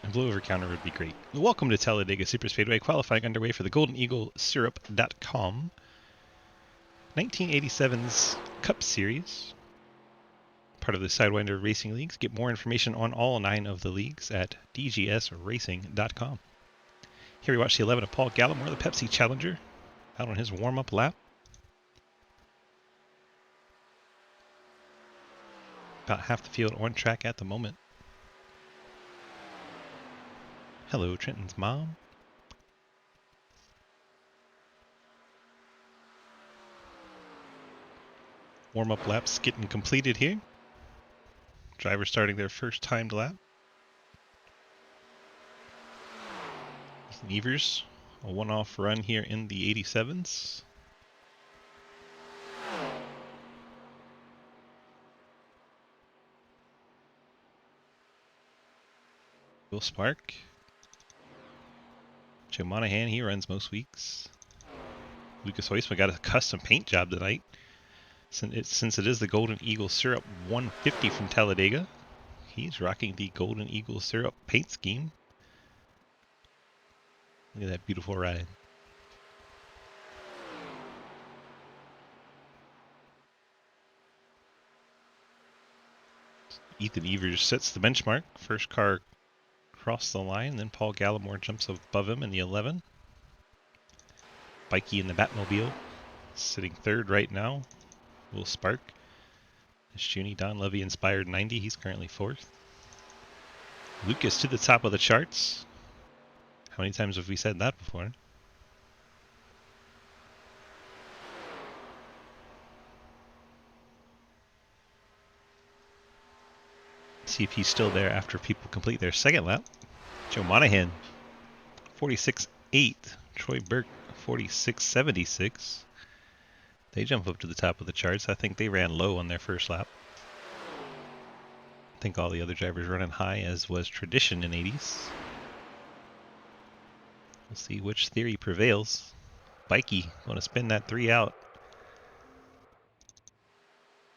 A blowover counter would be great. Welcome to Talladega Super Speedway, qualifying underway for the Golden Eagle Syrup.com 1987's Cup Series, part of the Sidewinder Racing Leagues. Get more information on all 9 of the leagues at dgsracing.com. Here we watch the 11 of Paul Gallimore, the Pepsi Challenger, out on his warm-up lap. About half the field on track at the moment. Hello, Trenton's mom. Warm-up laps getting completed here. Drivers starting their first timed lap. Nevers, a one-off run here in the 87s. Will Spark. Joe Monahan, he runs most weeks. Lucas Hoisman got a custom paint job tonight. Since it is the Golden Eagle Syrup 150 from Talladega, he's rocking the Golden Eagle Syrup paint scheme. Look at that beautiful ride. Ethan Evers sets the benchmark. First car across the line, then Paul Gallimore jumps above him in the 11. Bikey in the Batmobile, sitting third right now. Will Spark. Shuni Don Levy inspired 90. He's currently fourth. Lucas to the top of the charts. How many times have we said that before? See if he's still there after people complete their second lap. Joe Monahan, 46.8. Troy Burke, 46.76. They jump up to the top of the charts. I think they ran low on their first lap. I think all the other drivers running high, as was tradition in 80s. We'll see which theory prevails. Bikey going to spin that 3 out.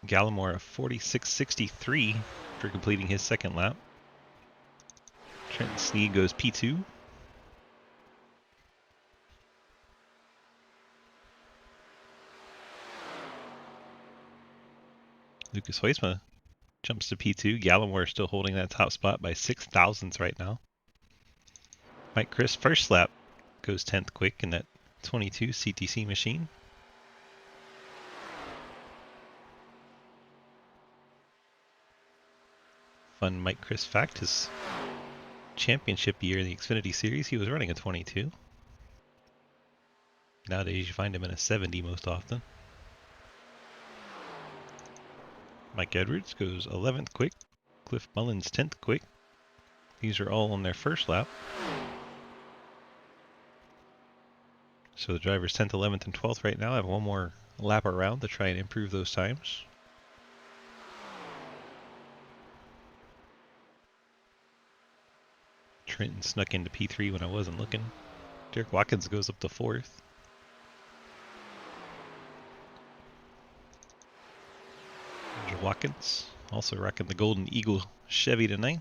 Gallimore, 46.63 for completing his second lap. Trenton Sneed goes P2. Lucas Hoisma jumps to P2. Gallimore still holding that top spot by 6 thousandths right now. Mike Chris, first lap, goes 10th quick in that 22 CTC machine. Fun Mike Chris fact, his championship year in the Xfinity Series, he was running a 22. Nowadays you find him in a 70 most often. Mike Edwards goes 11th quick. Cliff Mullins 10th quick. These are all on their first lap. So the drivers 10th, 11th, and 12th right now have one more lap around to try and improve those times. Trenton snuck into P3 when I wasn't looking. Derek Watkins goes up to 4th. Watkins also rocking the Golden Eagle Chevy tonight.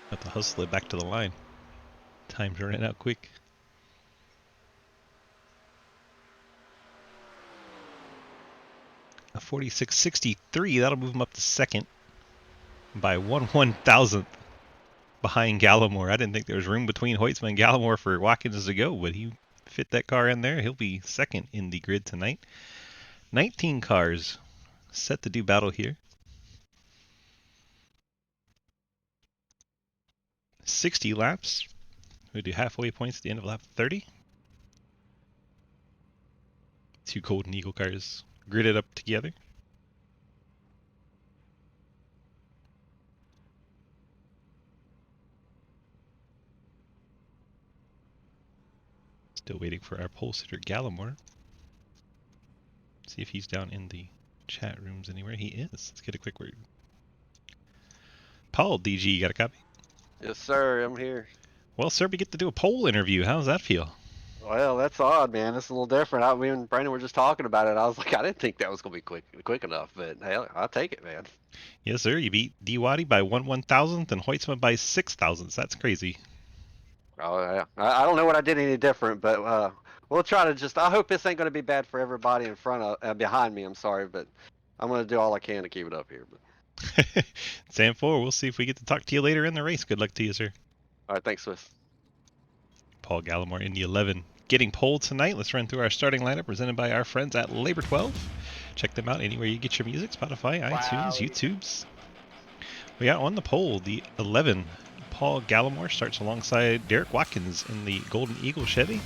Have to hustle it back to the line. Time's running out quick. A 46.63, that'll move him up to second by 1/1000th behind Gallimore. I didn't think there was room between Hoytsman and Gallimore for Watkins to go, but he fit that car in there. He'll be second in the grid tonight. 19 cars set to do battle here. 60 laps. We do halfway points at the end of lap 30. 2 Golden Eagle cars gridded up together. Still waiting for our pole sitter Gallimore. See if he's down in the chat rooms anywhere. He is. Let's get a quick word. Paul, DG, you got a copy? Yes, sir. I'm here. Well, sir, we get to do a poll interview. How does that feel? Well, that's odd, man. It's a little different. Me and Brandon were just talking about it. I was like, I didn't think that was gonna be quick enough, but hell, I'll take it, man. Yes, sir. You beat D-Waddy by 1/1000th and Hoytsma by 6/1000. That's crazy. Oh yeah. I don't know what I did any different, but we'll try to just. I hope this ain't gonna be bad for everybody in front of, behind me. I'm sorry, but I'm gonna do all I can to keep it up here. But Sam 4, we'll see if we get to talk to you later in the race. Good luck to you, sir. all right, thanks, Swiss. Paul Gallimore, Indy 11. Getting polled tonight. Let's run through our starting lineup presented by our friends at Labor 12. Check them out anywhere you get your music, Spotify, iTunes, YouTubes. We got on the pole the 11. Paul Gallimore starts alongside Derek Watkins in the Golden Eagle Chevy.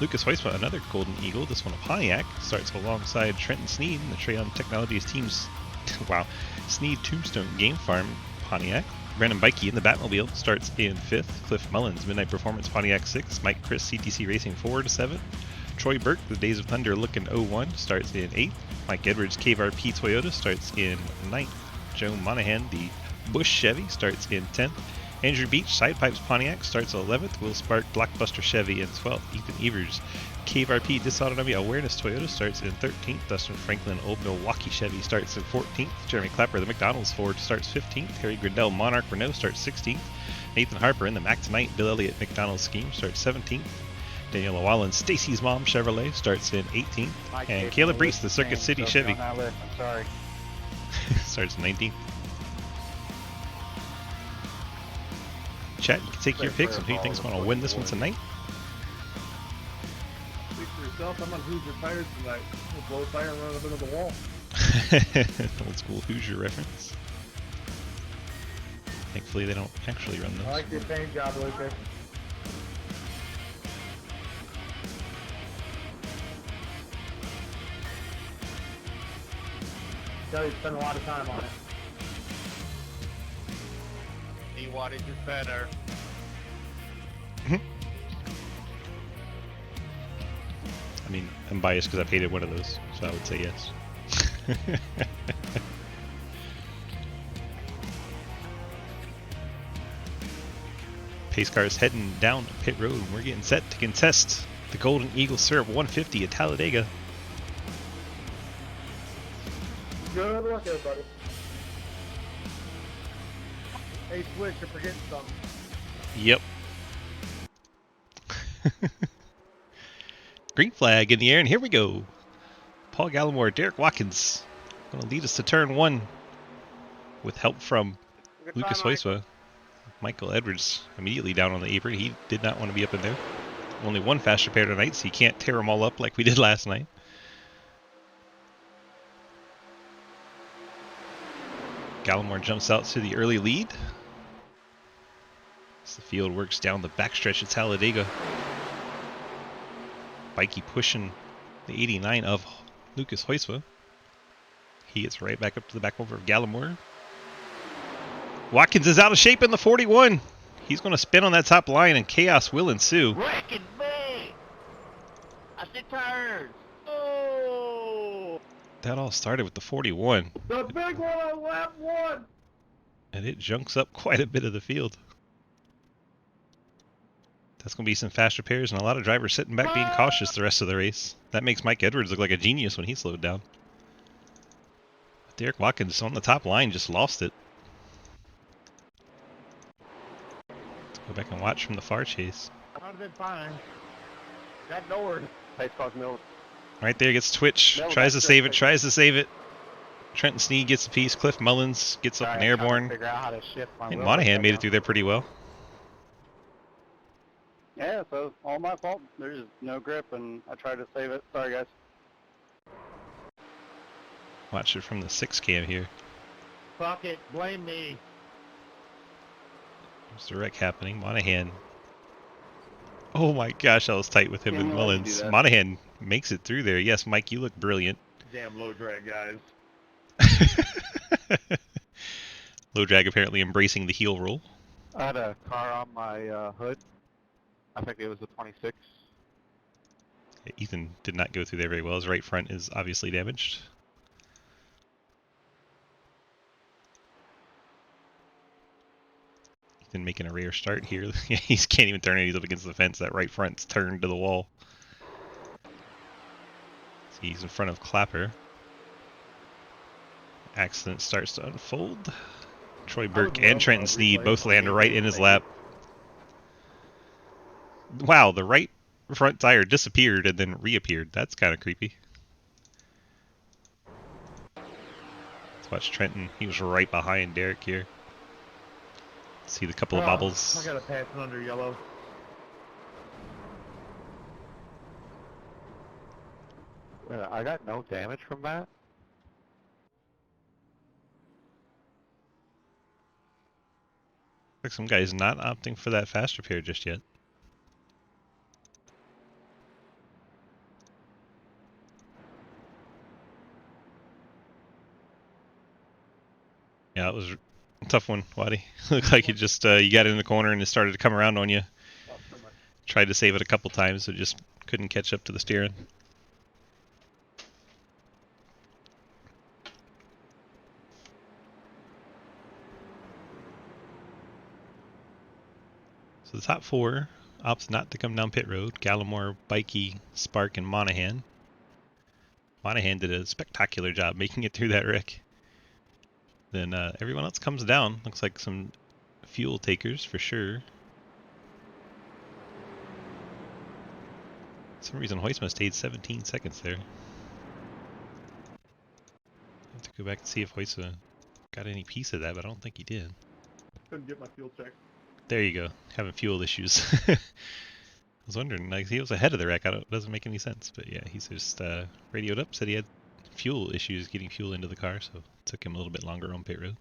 Lucas Hoytsma, another Golden Eagle, this one a Pontiac, starts alongside Trenton Sneed in the Treon Technologies team's Sneed Tombstone Game Farm Pontiac. Brandon Bikey in the Batmobile starts in 5th. Cliff Mullins, Midnight Performance Pontiac 6. Mike Chris, CTC Racing 4-7. Troy Burke, the Days of Thunder looking 01, starts in 8th. Mike Edwards, KVRP Toyota, starts in 9th. Joe Monahan, the Bush Chevy, starts in 10th. Andrew Beach, Side Pipes Pontiac, starts 11th. Will Spark, Blockbuster Chevy in 12th. Ethan Evers, KVRP Dysautonomy Awareness Toyota, starts in 13th. Dustin Franklin, Old Milwaukee Chevy, starts in 14th. Jeremy Clapper, the McDonald's Ford, starts 15th. Harry Grindell, Monarch Renault, starts 16th. Nathan Harper in the Mac Tonight Bill Elliott McDonald's Scheme, starts 17th. Daniel Wallen, Stacy's Mom Chevrolet, starts in 18th. And Caleb Reese, the Circuit City Chevy, I'm sorry. starts 19th. Chat, you can take your picks on who you think's going to win this one tonight. Speak for yourself. I'm on Hoosier Tires tonight. We'll blow a tire and run up into the wall. Old school Hoosier reference. Thankfully, they don't actually run those. I like your paint job, Lucas. You spend a lot of time on it. D-Wattage is better. I mean, I'm biased because I've hated one of those, so I would say yes. Pace cars heading down pit road, and we're getting set to contest the Golden Eagle Syrup 150 at Talladega. Good luck, everybody. Hey, Switch, you're forgetting something. Yep. Green flag in the air, and here we go. Paul Gallimore, Derek Watkins, going to lead us to turn 1 with help from Lucas Hoytsma. Michael Edwards immediately down on the apron. He did not want to be up in there. Only one fast repair tonight, so you can't tear them all up like we did last night. Gallimore jumps out to the early lead as the field works down the backstretch of Talladega. Bikey pushing the 89 of Lucas Hoytsma. He gets right back up to the back over of Gallimore. Watkins is out of shape in the 41. He's going to spin on that top line and chaos will ensue. Wrecking me! I said tires! Oh! That all started with the 41. The big one on lap 1! And it junks up quite a bit of the field. That's going to be some fast repairs and a lot of drivers sitting back being cautious the rest of the race. That makes Mike Edwards look like a genius when he slowed down. Derek Watkins on the top line just lost it. Let's go back and watch from the far chase. I'd have been fine. Got nowhere. Pace cars middle. Right there gets Twitch. No, Tries to that's save it. good. Tries to save it. Trenton Sneed gets a piece. Cliff Mullins gets up and airborne. Figure out how to shift my And wheel Monahan right made now. it through there pretty well. Yeah, so all my fault. There's no grip, and I tried to save it. Sorry, guys. Watch it from the 6 cam here. Fuck it. Blame me. There's the wreck happening. Monahan. Oh my gosh, that was tight with him Yeah, and I'm gonna let you Mullins. do that. Monahan makes it through there. Yes, Mike, you look brilliant. Damn low drag, guys. Low drag apparently embracing the heel roll. I had a car on my hood. I think it was a 26. Ethan did not go through there very well. His right front is obviously damaged. Then making a rare start here. He can't even turn it. He's up against the fence. That right front's turned to the wall. See, he's in front of Clapper. Accident starts to unfold. Troy Burke and Trenton Sneed both land right in his lap. Wow, the right front tire disappeared and then reappeared. That's kind of creepy. Let's watch Trenton. He was right behind Derek here. See the couple of bobbles. I got a passing under yellow. I got no damage from that. Like some guy's not opting for that fast repair just yet. Yeah, it was a tough one, Waddy. Looked like you just you got in the corner and it started to come around on you. Tried to save it a couple times, but just couldn't catch up to the steering. So the top four opts not to come down pit road. Gallimore, Bikey, Spark, and Monahan. Monahan did a spectacular job making it through that wreck. Then everyone else comes down. Looks like some fuel takers for sure. For some reason Hoysma stayed 17 seconds there. Have to go back and see if Hoysma got any piece of that, but I don't think he did. Couldn't get my fuel check. There you go. Having fuel issues. I was wondering, like, he was ahead of the wreck. It doesn't make any sense, but yeah, he's just radioed up, said he had fuel issues getting fuel into the car, so it took him a little bit longer on pit road.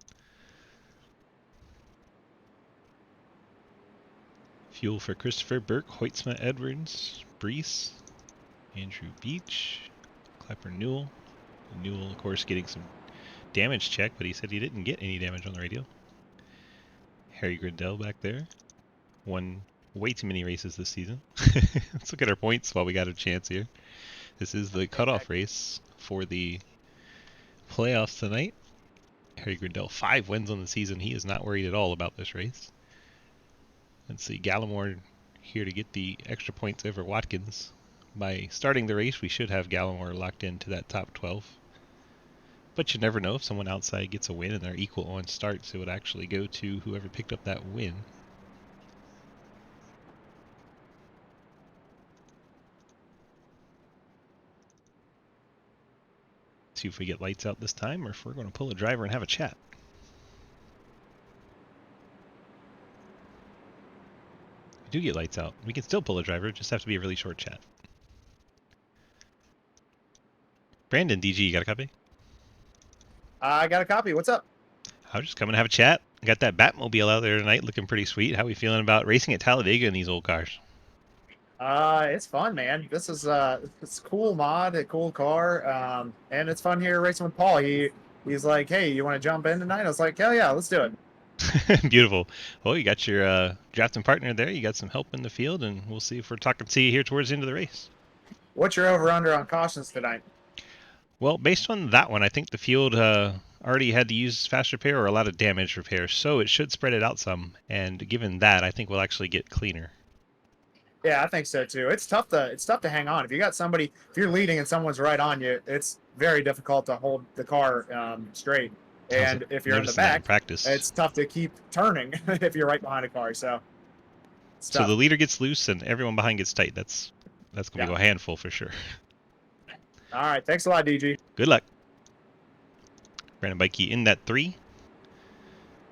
Fuel for Christopher Burke, Hoytsma Edwards, Brees, Andrew Beach, Clapper Newell. Newell, of course, getting some damage check, but he said he didn't get any damage on the radio. Harry Gridell back there. Won way too many races this season. Let's look at our points while we got a chance here. This is the cutoff race for the playoffs tonight. Harry Gridell, 5 wins on the season. He is not worried at all about this race. Let's see, Gallimore here to get the extra points over Watkins. By starting the race, we should have Gallimore locked into that top 12. But you never know, if someone outside gets a win and they're equal on starts, it would actually go to whoever picked up that win. See if we get lights out this time, or if we're going to pull a driver and have a chat. If we do get lights out, we can still pull a driver, just have to be a really short chat. Brandon, DG, you got a copy? I got a copy. What's up? I was just coming to have a chat. Got that Batmobile out there tonight, looking pretty sweet. How are we feeling about racing at Talladega in these old cars? It's fun, man. This is it's a cool mod, a cool car, and it's fun here racing with Paul. He's like, hey, you want to jump in tonight? I was like, hell yeah, let's do it. Beautiful. Well, you got your drafting partner there. You got some help in the field, and we'll see if we're talking to you here towards the end of the race. What's your over/under on cautions tonight? Well, based on that one, I think the field already had to use fast repair or a lot of damage repair, so it should spread it out some. And given that, I think we'll actually get cleaner. Yeah, I think so too. It's tough to hang on. If you got somebody, if you're leading and someone's right on you, it's very difficult to hold the car straight. And if you're in the back, practice, it's tough to keep turning if you're right behind a car. So the leader gets loose and everyone behind gets tight. That's gonna be a handful for sure. All right, thanks a lot, DG. Good luck. Brandon Bikey in that 3.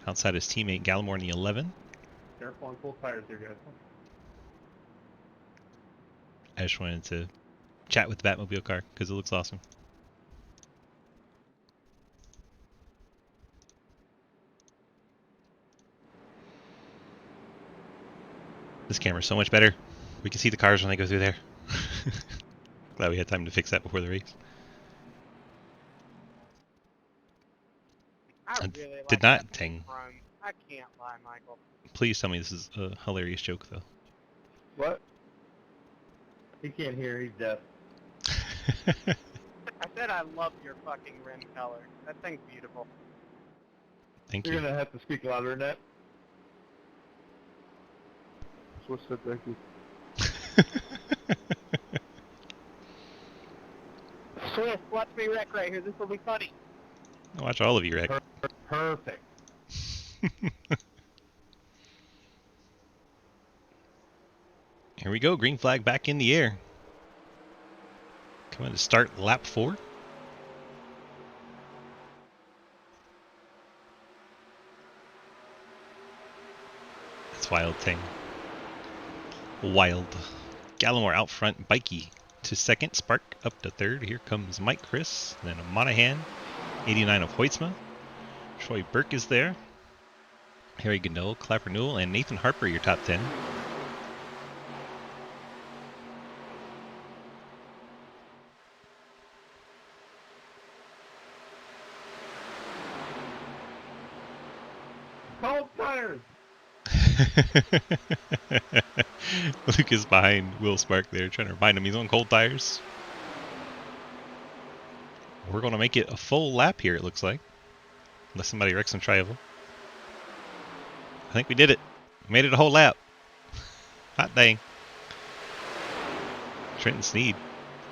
Outside his teammate Gallimore in the 11. Careful on full tires here, guys. I just wanted to chat with the Batmobile car because it looks awesome. This camera's so much better. We can see the cars when they go through there. Glad we had time to fix that before the race. I really like did not that ting. run. I can't lie, Michael. Please tell me this is a hilarious joke, though. What? He can't hear. He's deaf. I said I love your fucking rim color. That thing's beautiful. Thank You're you. gonna have to speak louder than that. Swiss said thank you. Swiss, watch me wreck right here. This will be funny. Watch all of you wreck. Perfect. Here we go. Green flag back in the air. Coming to start lap 4. That's wild thing. Wild. Gallimore out front. Bikey to second. Spark up to third. Here comes Mike Chris. Then a Monahan. 89 of Hoytsma. Troy Burke is there. Harry Gandol, Clapper Newell, and Nathan Harper, your top 10. Cold tires! Lucas behind Will Spark there, trying to remind him he's on cold tires. We're going to make it a full lap here, it looks like. Unless somebody wrecks some travel. I think we did it. Made it a whole lap. Hot dang. Trenton Sneed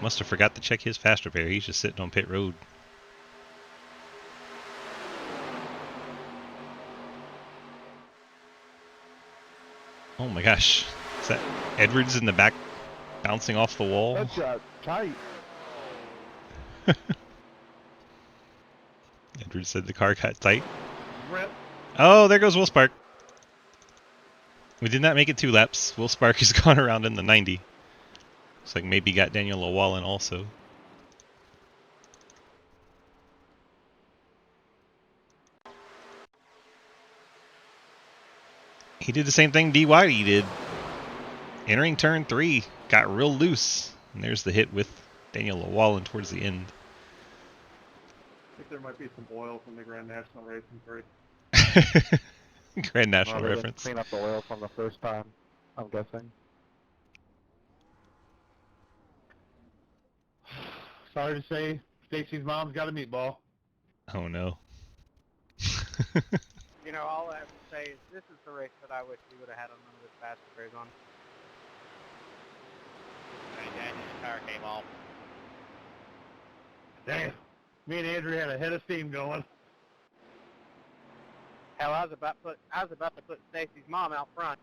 must have forgot to check his fast repair. He's just sitting on pit road. Oh my gosh. Is that Edwards in the back bouncing off the wall? That got tight. Edwards said the car got tight. Rip. Oh, there goes Will Spark. We did not make it 2 laps. Will Spark has gone around in the 90. Looks like maybe got Daniel Llewellyn also. He did the same thing D. Whitey did. Entering turn 3, got real loose. And there's the hit with Daniel Llewellyn towards the end. I think there might be some oil from the Grand National Racing 3. Grand National They didn't reference. clean up the oil from the first time, I'm guessing. Sorry to say, Stacy's mom's got a meatball. Oh no. You know, all I have to say is this is the race that I wish we would have had unlimited fast repairs on. The tire came off. Damn. Me and Andrew had a head of steam going. Hell, I was about to put Stacy's mom out front.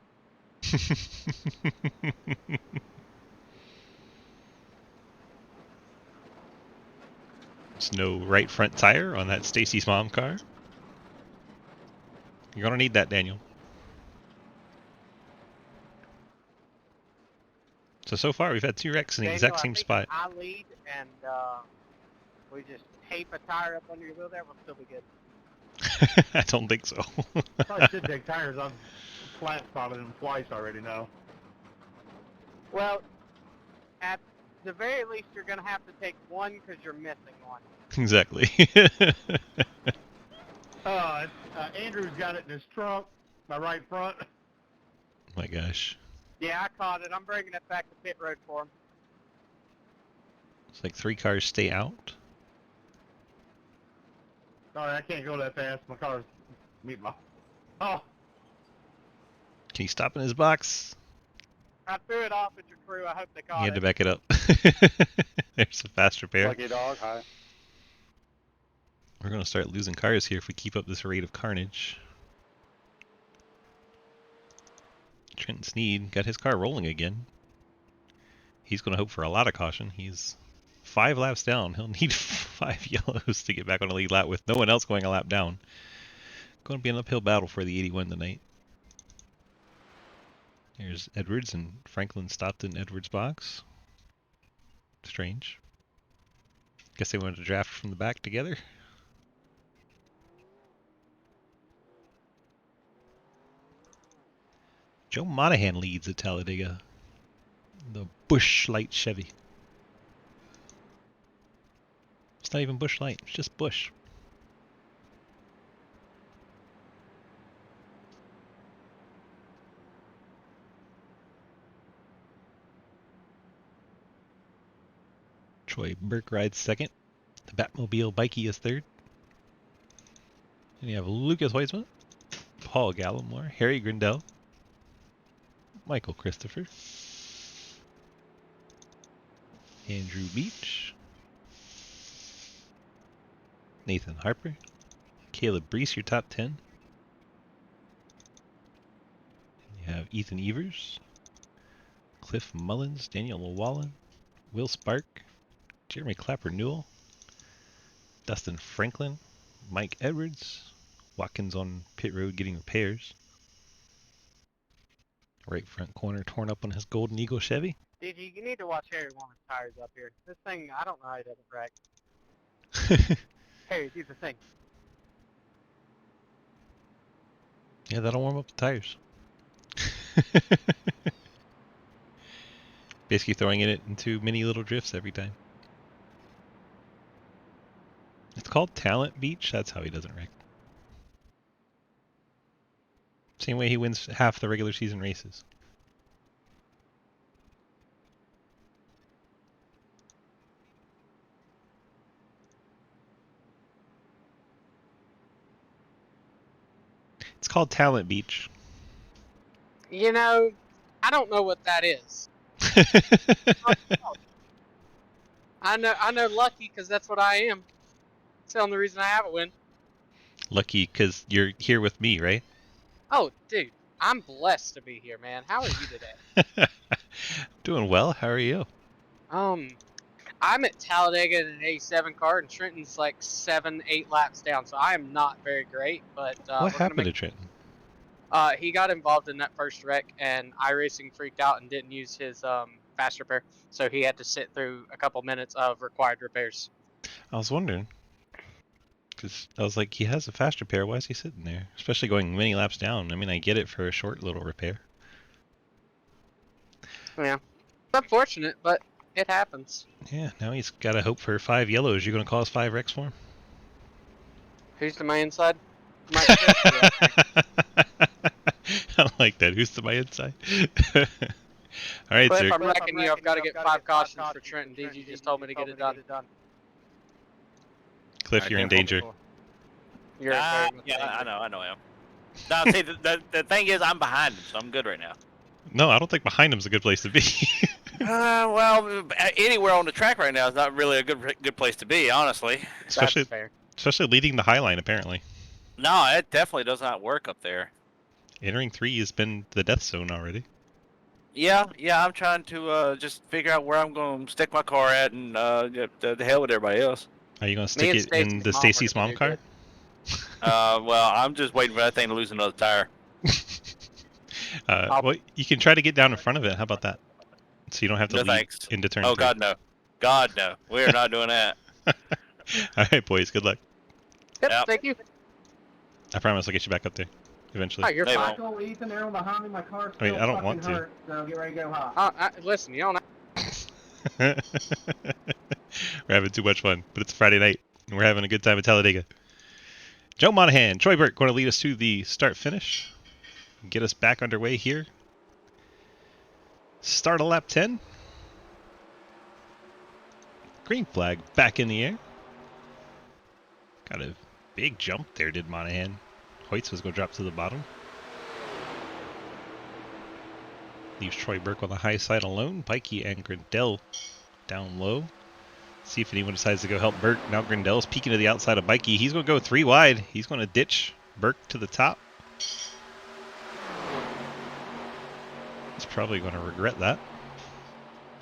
There's no right front tire on that Stacy's mom car. You're gonna need that, Daniel. So far we've had 2 wrecks in the Daniel, exact I same think spot. I lead, and we just tape a tire up under your wheel there, we'll still be good. I don't think so. Probably should take tires. I've flat spotted them twice already now. Well, at the very least, you're going to have to take one because you're missing one. Exactly. Andrew's got it in his trunk, my right front. My gosh. Yeah, I caught it. I'm bringing it back to pit road for him. It's like 3 cars stay out. Sorry, I can't go that fast. My car's meatball. Oh, Can you stop in his box? I threw it off at your crew. I hope they You caught had to it. back it up. There's a fast repair. Lucky dog, hi. We're going to start losing cars here if we keep up this rate of carnage. Trenton Sneed got his car rolling again. He's going to hope for a lot of caution. He's 5 laps down. He'll need 5 yellows to get back on a lead lap with no one else going a lap down. Going to be an uphill battle for the 81 tonight. There's Edwards, and Franklin stopped in Edwards' box. Strange. Guess they wanted to draft from the back together. Joe Monahan leads at Talladega. The Busch Light Chevy. It's not even Busch Light, it's just Busch. Troy Burke rides second. The Batmobile Bikey is third. And you have Lucas Hoytsma, Paul Gallimore, Harry Grindell, Michael Christopher. Andrew Beach. Nathan Harper. Caleb Brees, your top 10. You have Ethan Evers. Cliff Mullins, Daniel Llewellyn, Will Spark, Jeremy Clapper Newell, Dustin Franklin, Mike Edwards, Watkins on pit road getting repairs. Right front corner torn up on his Golden Eagle Chevy. DG, you need to watch Harry Warren's tires up here. This thing, I don't know how he doesn't wreck. Harry, do the thing. Yeah, that'll warm up the tires. Basically throwing it into many little drifts every time. It's called Talent Beach. That's how he doesn't wreck. Same way he wins half the regular season races. It's called Talent Beach. You know, I don't know what that is. I know lucky because that's what I am. It's the only reason I have a win. Lucky because you're here with me, right? Oh, dude, I'm blessed to be here, man. How are you today? Doing well. How are you? I'm at Talladega in an 87 car, and Trenton's like 7-8 laps down, so I am not very great. But What happened to Trenton? he got involved in that first wreck, and iRacing freaked out and didn't use his fast repair, so he had to sit through a couple minutes of required repairs. I was wondering. Because I was like, he has a fast repair. Why is he sitting there? Especially going many laps down. I mean, I get it for a short little repair. Yeah, it's unfortunate, but it happens. Yeah, now he's got to hope for 5 yellows. You going to cause 5 wrecks for him? Who's to my inside? I like that. Who's to my inside? All right, But sir. if I'm wrecking you, I've got to get 5 cautions for Trenton. DG just told me to get it done. Cliff, you're in danger. You're very much yeah, danger. I know him. No, see, the thing is, I'm behind him, so I'm good right now. No, I don't think behind him's a good place to be. Well, anywhere on the track right now is not really a good place to be, honestly. especially, That's fair. especially leading the high line, apparently. No, it definitely does not work up there. Entering 3 has been the death zone already. Yeah, I'm trying to just figure out where I'm going to stick my car at and the hell with everybody else. Are you going to Me stick and it in Stacy's the mom Stacy's were gonna mom do car? good. Well, I'm just waiting for that thing to lose another tire. Well, you can try to get down in front of it. How about that? So you don't have to No lead thanks. into turn Oh, 3. God, no. God, no. We are not doing that. All right, boys. Good luck. Yep, Yep. thank you. I promise I'll get you back up there eventually. Oh, you're They fine. won't. Ethan, they're behind me. My car's I mean, I don't want to. hurt, so get ready to go hot. Listen, you don't. We're having too much fun, but it's Friday night, and we're having a good time at Talladega. Joe Monahan, Troy Burke going to lead us to the start-finish. Get us back underway here. Start of lap 10. Green flag back in the air. Got a big jump there, did Monahan. Hoyts was going to drop to the bottom. Leaves Troy Burke on the high side alone. Pikey and Grindell down low. See if anyone decides to go help Burke. Now Grindell's peeking to the outside of Pikey. He's going to go 3 wide. He's going to ditch Burke to the top. He's probably going to regret that.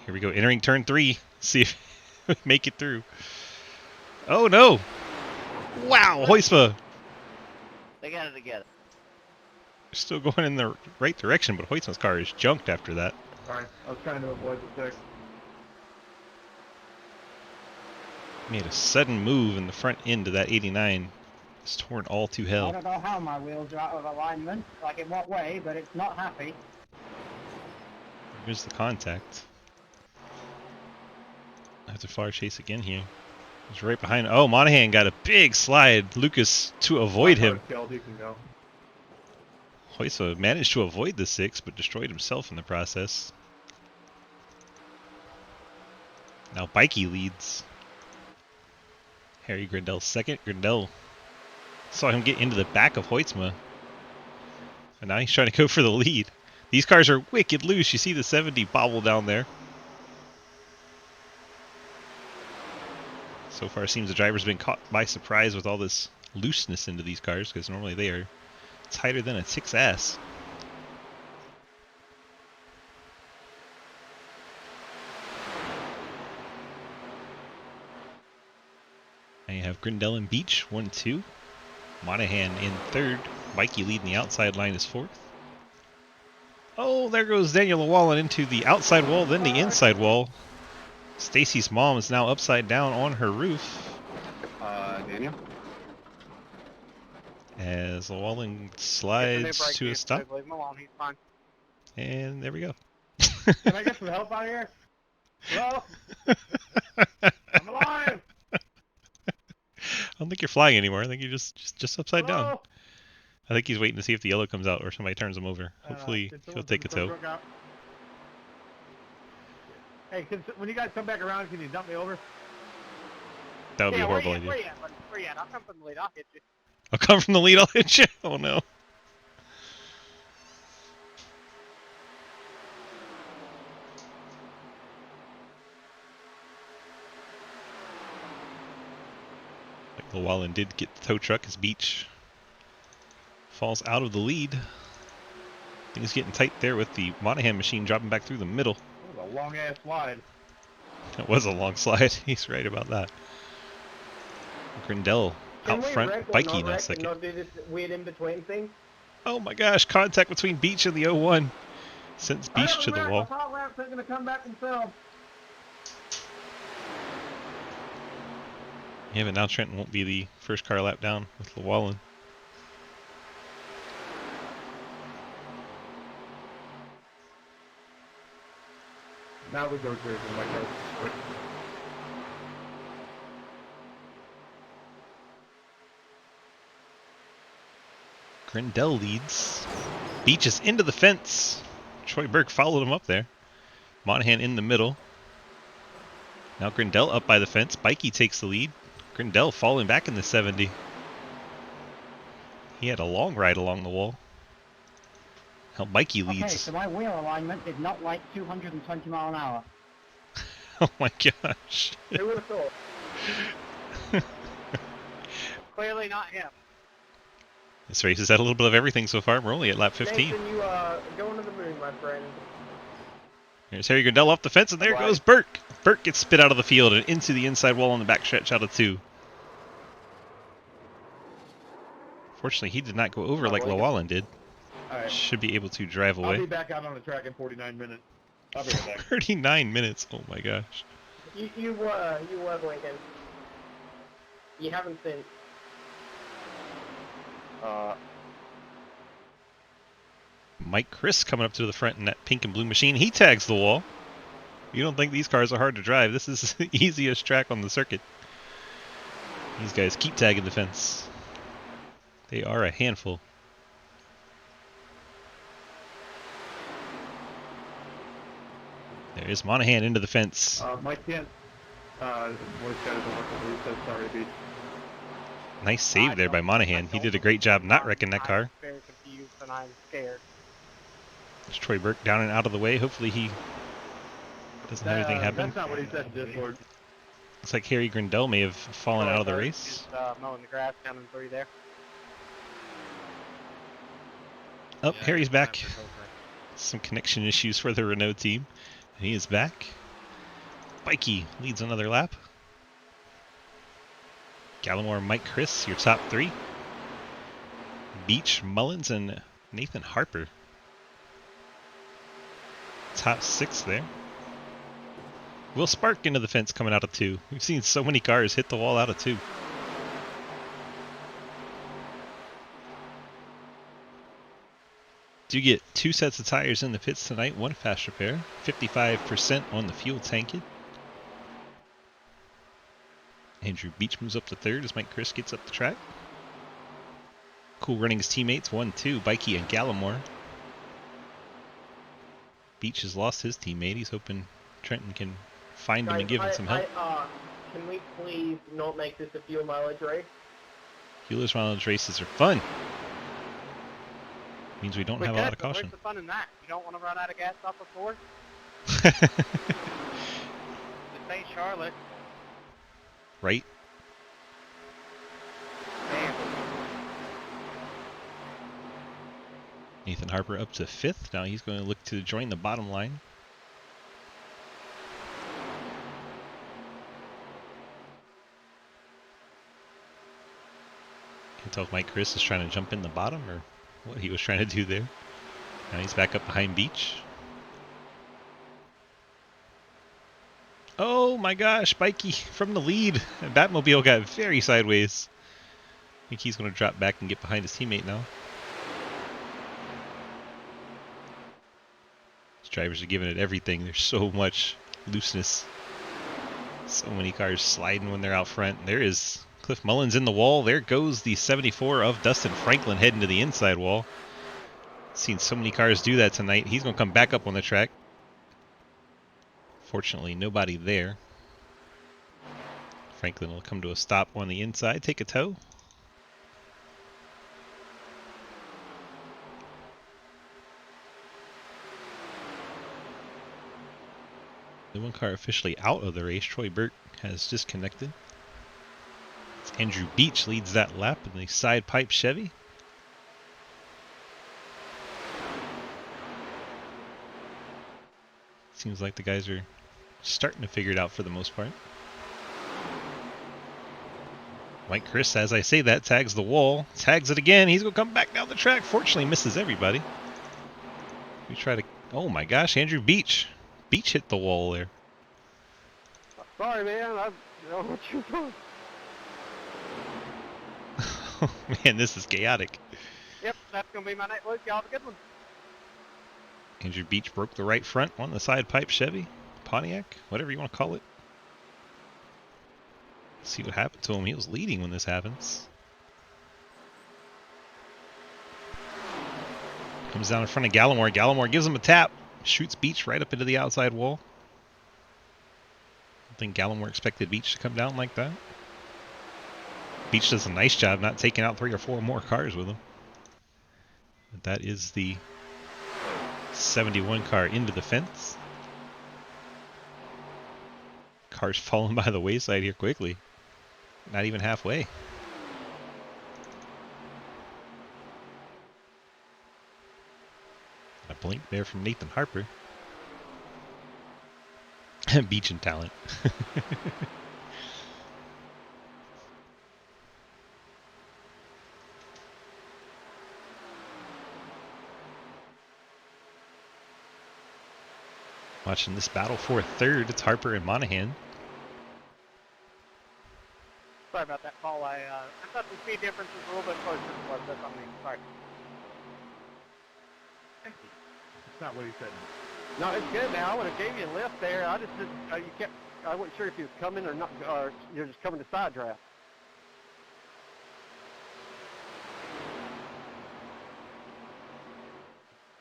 Here we go, entering turn 3. See if we make it through. Oh no! Wow, Hoysma! They got it together. Still going in the right direction, but Hoytsma's car is junked after that. Sorry, I was trying to avoid the fix. Made a sudden move in the front end of that 89. It's torn all to I hell. don't know how my wheels are out of alignment, like in what way, but it's not happy. Here's the contact. That's a far chase again here. He's right behind. Oh, Monahan got a big slide. Lucas to avoid him. Killed, you can go. Hoysa managed to avoid the 6, but destroyed himself in the process. Now Bikey leads. Harry Grindell second. Grindell saw him get into the back of Hoytsma. And now he's trying to go for the lead. These cars are wicked loose. You see the 70 bobble down there. So far, it seems the driver's been caught by surprise with all this looseness into these cars, because normally they are tighter than a 6S. And you have Grindel and Beach, 1-2. Monahan in third. Mikey leading the outside line is fourth. Oh, there goes Daniel Llewellyn into the outside wall, then the inside wall. Stacy's mom is now upside down on her roof. Daniel? As Llewellyn Get the new slides brake to a unit, stop. so leave him alone. He's fine. And there we go. Can I get some help out here? Hello? I'm alive! I don't think you're flying anymore. I think you're just upside down. Hello? I think he's waiting to see if the yellow comes out or somebody turns him over. Hopefully Did he'll someone take a put the tow. truck out? Hey, when you guys come back around, can you dump me over? That would be a horrible Where idea. you at, buddy? Where you at? I'll come from the lead. I'll hit you. I'll come from the lead, I'll hit you. Oh no. Like Llewellyn did get the tow truck as Beach falls out of the lead. Things getting tight there with the Monahan machine dropping back through the middle. That was a long ass slide. That was a long slide. He's right about that. Grindel out front, Bikey now second. Not do this weird in between thing. Oh my gosh, contact between Beach and the 01. Sends Beach to the wall. My top laps are gonna come back themselves. Yeah, but now Trenton won't be the first car lap down with Llewellyn. Now we go crazy. My car's quick. Grindel leads. Beach is into the fence. Troy Berg followed him up there. Monahan in the middle. Now Grindel up by the fence. Bikey takes the lead. Grindel falling back in the 70. He had a long ride along the wall. Now Bikey leads. Okay, so my wheel alignment is not like 220 mile an hour. Oh my gosh. Who would have thought? Clearly not him. This race has had a little bit of everything so far. We're only at lap 15. Nathan, you are going to the moon, my friend. Here's Harry Grindel off the fence, and there goes Burke. Burke gets spit out of the field and into the inside wall on the back stretch out of 2. Fortunately, he did not go over like Llewellyn did. Alright. Should be able to drive I'll be away. back out on the track in 49 minutes. I'll be right back. 39 minutes. Oh my gosh. You were blinking. You haven't seen. Mike Chris coming up to the front in that pink and blue machine. He tags the wall. You don't think these cars are hard to drive. This is the easiest track on the circuit. These guys keep tagging the fence. They are a handful. There is Monahan into the fence. Mike can't. Voice chat isn't working. He said sorry, Beach. Nice save there by Monahan. He did a great job not wrecking that car. I'm very confused and I'm scared. There's Troy Burke down and out of the way. Hopefully he doesn't have anything happen. That's not what he said in Discord. Looks like Harry Grindel may have fallen out of the race. Just, mowing the grass down in 3 there. Oh, Harry's back. Some connection issues for the Renault team. And he is back. Bikey leads another lap. Gallimore, Mike Chris, your top 3. Beach, Mullins, and Nathan Harper. Top 6 there. Will Spark into the fence coming out of 2. We've seen so many cars hit the wall out of 2. Do get 2 sets of tires in the pits tonight, 1 fast repair, 55% on the fuel tankage. Andrew Beach moves up to 3rd as Mike Chris gets up the track. Cool running his teammates, 1-2, Bikey and Gallimore. Beach has lost his teammate. He's hoping Trenton can find him and give him some help. Can we please not make this a fuel mileage race? Fuelers mileage races are fun. Means we don't We have a could, lot of but where's caution. the fun in that? You don't want to run out of gas off the floor? This ain't Charlotte. Right? Damn. Nathan Harper up to 5th. Now he's going to look to join the bottom line. Can't tell if Mike Chris is trying to jump in the bottom or what he was trying to do there. Now he's back up behind Beach. Oh my gosh, Mikey from the lead. Batmobile got very sideways. I think he's going to drop back and get behind his teammate now. These drivers are giving it everything. There's so much looseness. So many cars sliding when they're out front. There is Cliff Mullins in the wall. There goes the 74 of Dustin Franklin heading to the inside wall. Seen so many cars do that tonight. He's going to come back up on the track. Fortunately, nobody there. Franklin will come to a stop on the inside, take a tow. The one car officially out of the race. Troy Burke has disconnected. It's Andrew Beach leads that lap in the side pipe Chevy. Seems like the guys are starting to figure it out for the most part. Mike Chris, as I say that, tags the wall. Tags it again. He's going to come back down the track. Fortunately, misses everybody. We try to... Oh my gosh, Andrew Beach. Beach hit the wall there. Sorry, man. I don't know what you're doing. Oh man, this is chaotic. Yep, that's going to be my next loop. Y'all have a good one. Andrew Beach broke the right front on the side pipe Chevy. Pontiac, whatever you want to call it. See what happened to him. He was leading when this happens. Comes down in front of Gallimore. Gallimore gives him a tap. Shoots Beach right up into the outside wall. I don't think Gallimore expected Beach to come down like that. Beach does a nice job not taking out 3 or 4 more cars with him. But that is the 71 car into the fence. Cars falling by the wayside here quickly. Not even halfway. A blink there from Nathan Harper. Beach and talent. Watching this battle for 3rd, it's Harper and Monahan. Sorry about that, Paul. I thought the speed difference was a little bit closer than what this on me. Sorry. That's not what he said. No, it's good now. I would have gave you a lift there. I just didn't, you kept, I wasn't sure if you was coming or not, or you're just coming to side draft.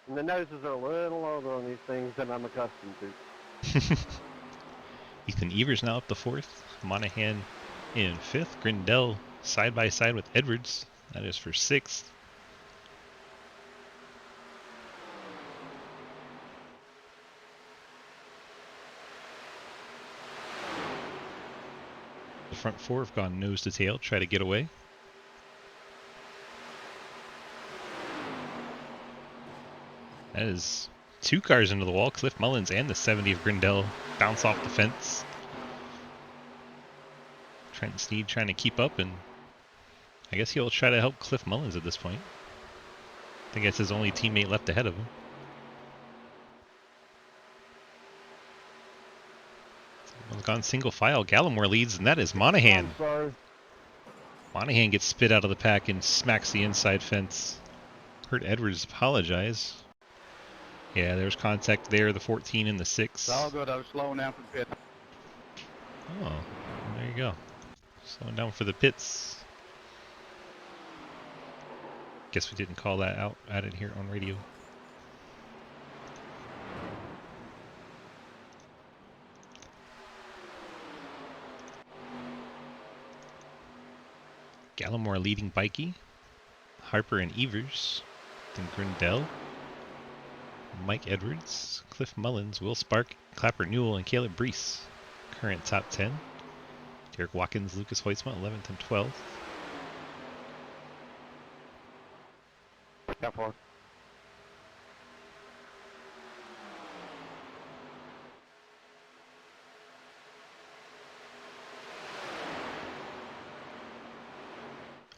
And the noses are a little longer on these things than I'm accustomed to. Ethan Evers now up to 4th. Monahan in 5th. Grindell side by side with Edwards. That is for 6th. The front 4 have gone nose to tail, try to get away. That is 2 cars into the wall. Cliff Mullins and the 70 of Grindell bounce off the fence. Trent Sneed trying to keep up, and I guess he'll try to help Cliff Mullins at this point. I think that's his only teammate left ahead of him. Someone's gone single file. Gallimore leads, and that is Monahan. I'm sorry. Monahan gets spit out of the pack and smacks the inside fence. Heard Edwards apologize. Yeah, there's contact there, the 14 and the 6. It's all good. I was slowing down for the pit. Oh, there you go. Slowing down for the pits. Guess we didn't call that out at it here on radio. Gallimore leading Bikey. Harper and Evers. Then Grindell, Mike Edwards, Cliff Mullins, Will Spark, Clapper Newell, and Caleb Brees. Current top 10. Derek Watkins, Lucas Hoytsma, 11th and 12th. Down four.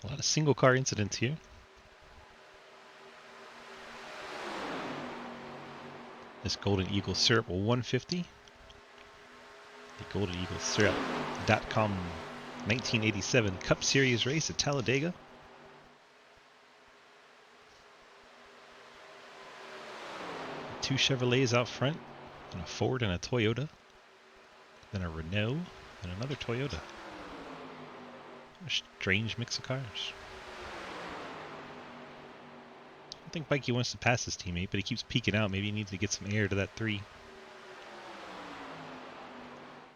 A lot of single car incidents here. This Golden Eagle Syrup 150. The Golden Eagle Syrup.com 1987 Cup Series race at Talladega. Two Chevrolets out front, and a Ford and a Toyota. Then a Renault and another Toyota. A strange mix of cars. I think Mikey wants to pass his teammate, but he keeps peeking out. Maybe he needs to get some air to that 3.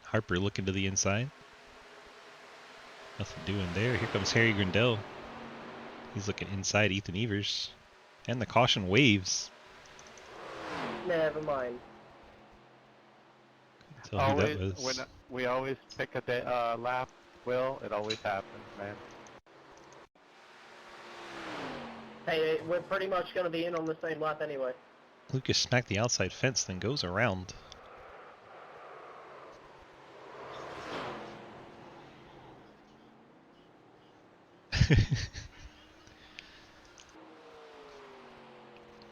Harper looking to the inside. Nothing doing there. Here comes Harry Grindell. He's looking inside Ethan Evers. And the caution waves. Never mind. Couldn't tell who Always, that was. when we always pick a day, lap, Will, it always happens, man. Hey, we're pretty much going to be in on the same lap anyway. Lucas smacked the outside fence, then goes around.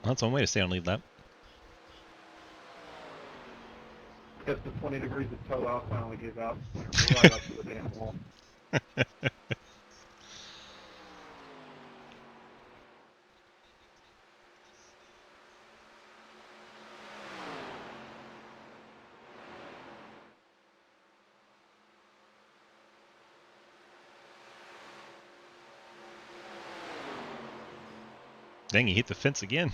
Well, that's one way to stay on lead lap. Guess the 20 degrees of toe out finally gave out. We're right up to the damn wall. Dang, he hit the fence again.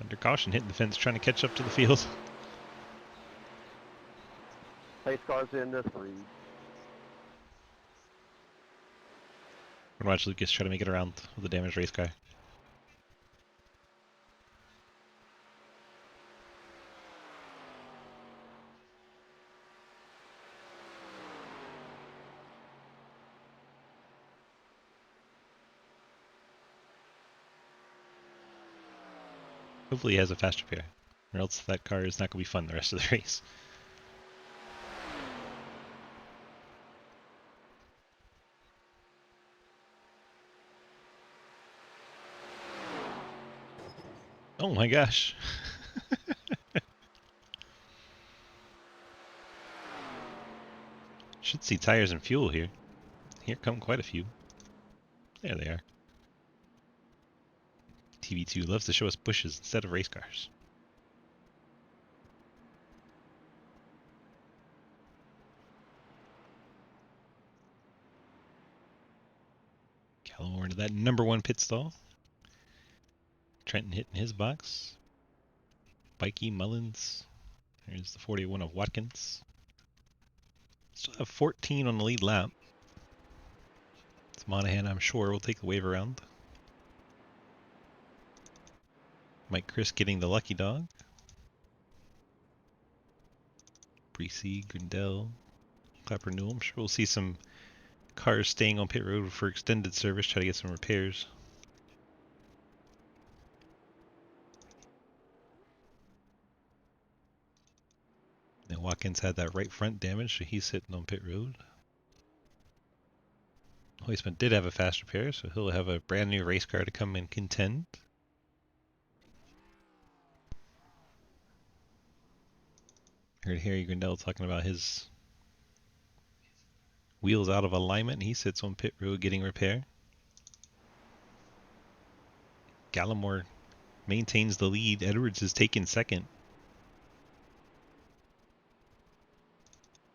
Under caution, hitting the fence, trying to catch up to the field. Pace cars in the 3. We're gonna watch Lucas try to make it around with a damaged race car. Hopefully he has a faster pair, or else that car is not going to be fun the rest of the race. Oh my gosh. Should see tires and fuel here. Here come quite a few. There they are. TV2 loves to show us bushes instead of race cars. Gallimore into that #1 pit stall. Trenton hitting his box. Bikey, Mullins. There's the 41 of Watkins. Still have 14 on the lead lap. It's Monahan, I'm sure, will take the wave around. Mike Chris getting the lucky dog. Breesy, Grindell, Clapper Newell. I'm sure we'll see some cars staying on pit road for extended service, try to get some repairs. And Watkins had that right front damage, so he's sitting on pit road. Hoisman did have a fast repair, so he'll have a brand new race car to come and contend. Heard Harry Grindell talking about his wheels out of alignment, and he sits on pit road getting repair. Gallimore maintains the lead. Edwards is taken second.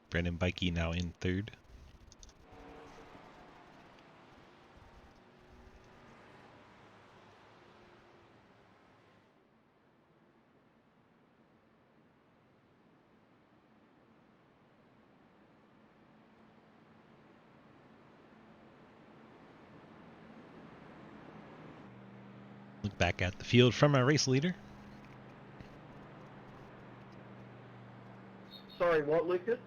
Brandon Bikey now in third. Look back at the field from our race leader. Sorry, what, Lucas?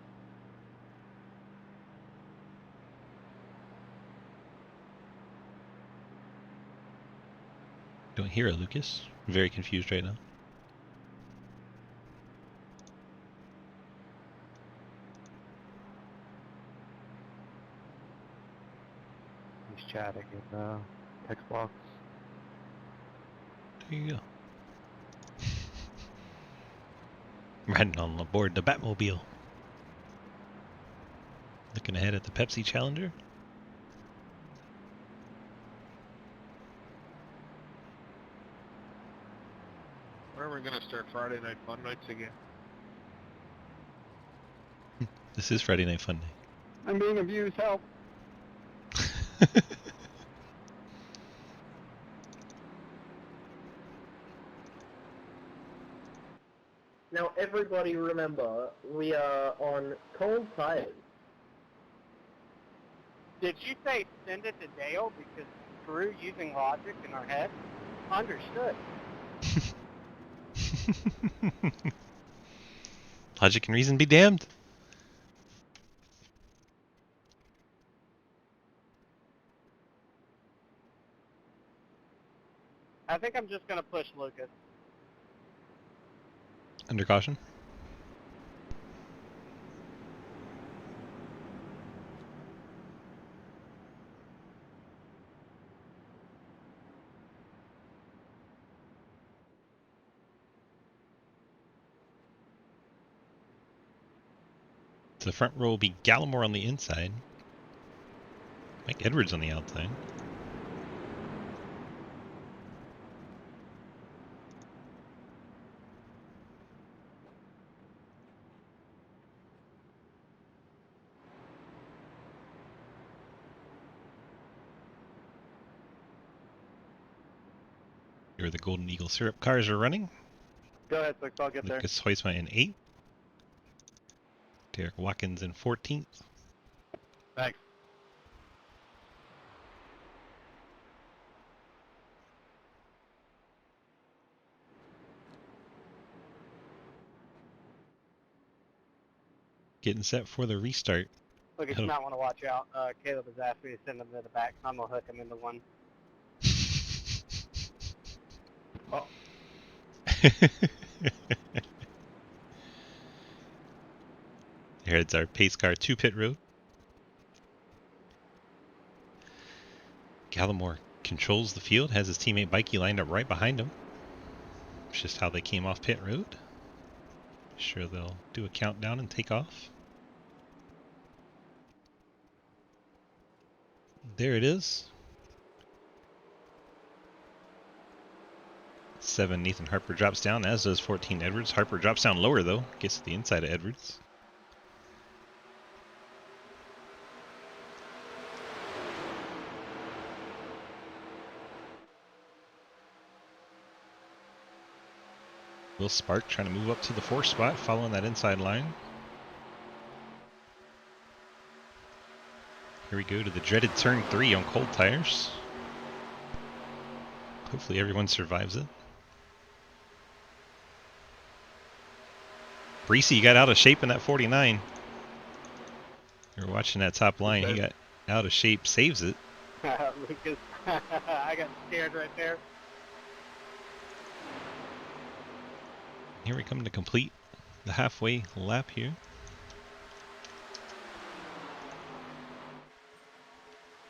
Don't hear it, Lucas. I'm very confused right now. He's chatting in the text box. There you go. Riding on board the Batmobile. Looking ahead at the Pepsi Challenger. Where are we going to start Friday Night Fun Nights again? This is Friday Night Fun Day. I'm being abused, help. Now, everybody remember, we are on cold tires. Did you say send it to Dale because through using logic in our head? Understood. Logic and reason be damned. I think I'm just gonna push Lucas. Under caution. So the front row will be Gallimore on the inside. Mike Edwards on the outside. Here the Golden Eagle Syrup cars are running. Go ahead, Six, I'll get there. Lucas Huisma in 8th. Derek Watkins in 14th. Thanks. Getting set for the restart. Lucas, you might want to watch out. Caleb has asked me to send him to the back, so I'm gonna hook him into one. Oh. Here's our pace car to pit road. Gallimore controls the field, has his teammate Bikey lined up right behind him. It's just how they came off pit road. Sure they'll do a countdown and take off. There it is. 7 Nathan Harper drops down, as does 14 Edwards. Harper drops down lower though, gets to the inside of Edwards. Will Spark trying to move up to the 4th spot, following that inside line. Here we go to the dreaded turn 3 on cold tires. Hopefully everyone survives it. Breesy got out of shape in that 49. You're watching that top line. He got out of shape, saves it. Lucas, I got scared right there. Here we come to complete the halfway lap here.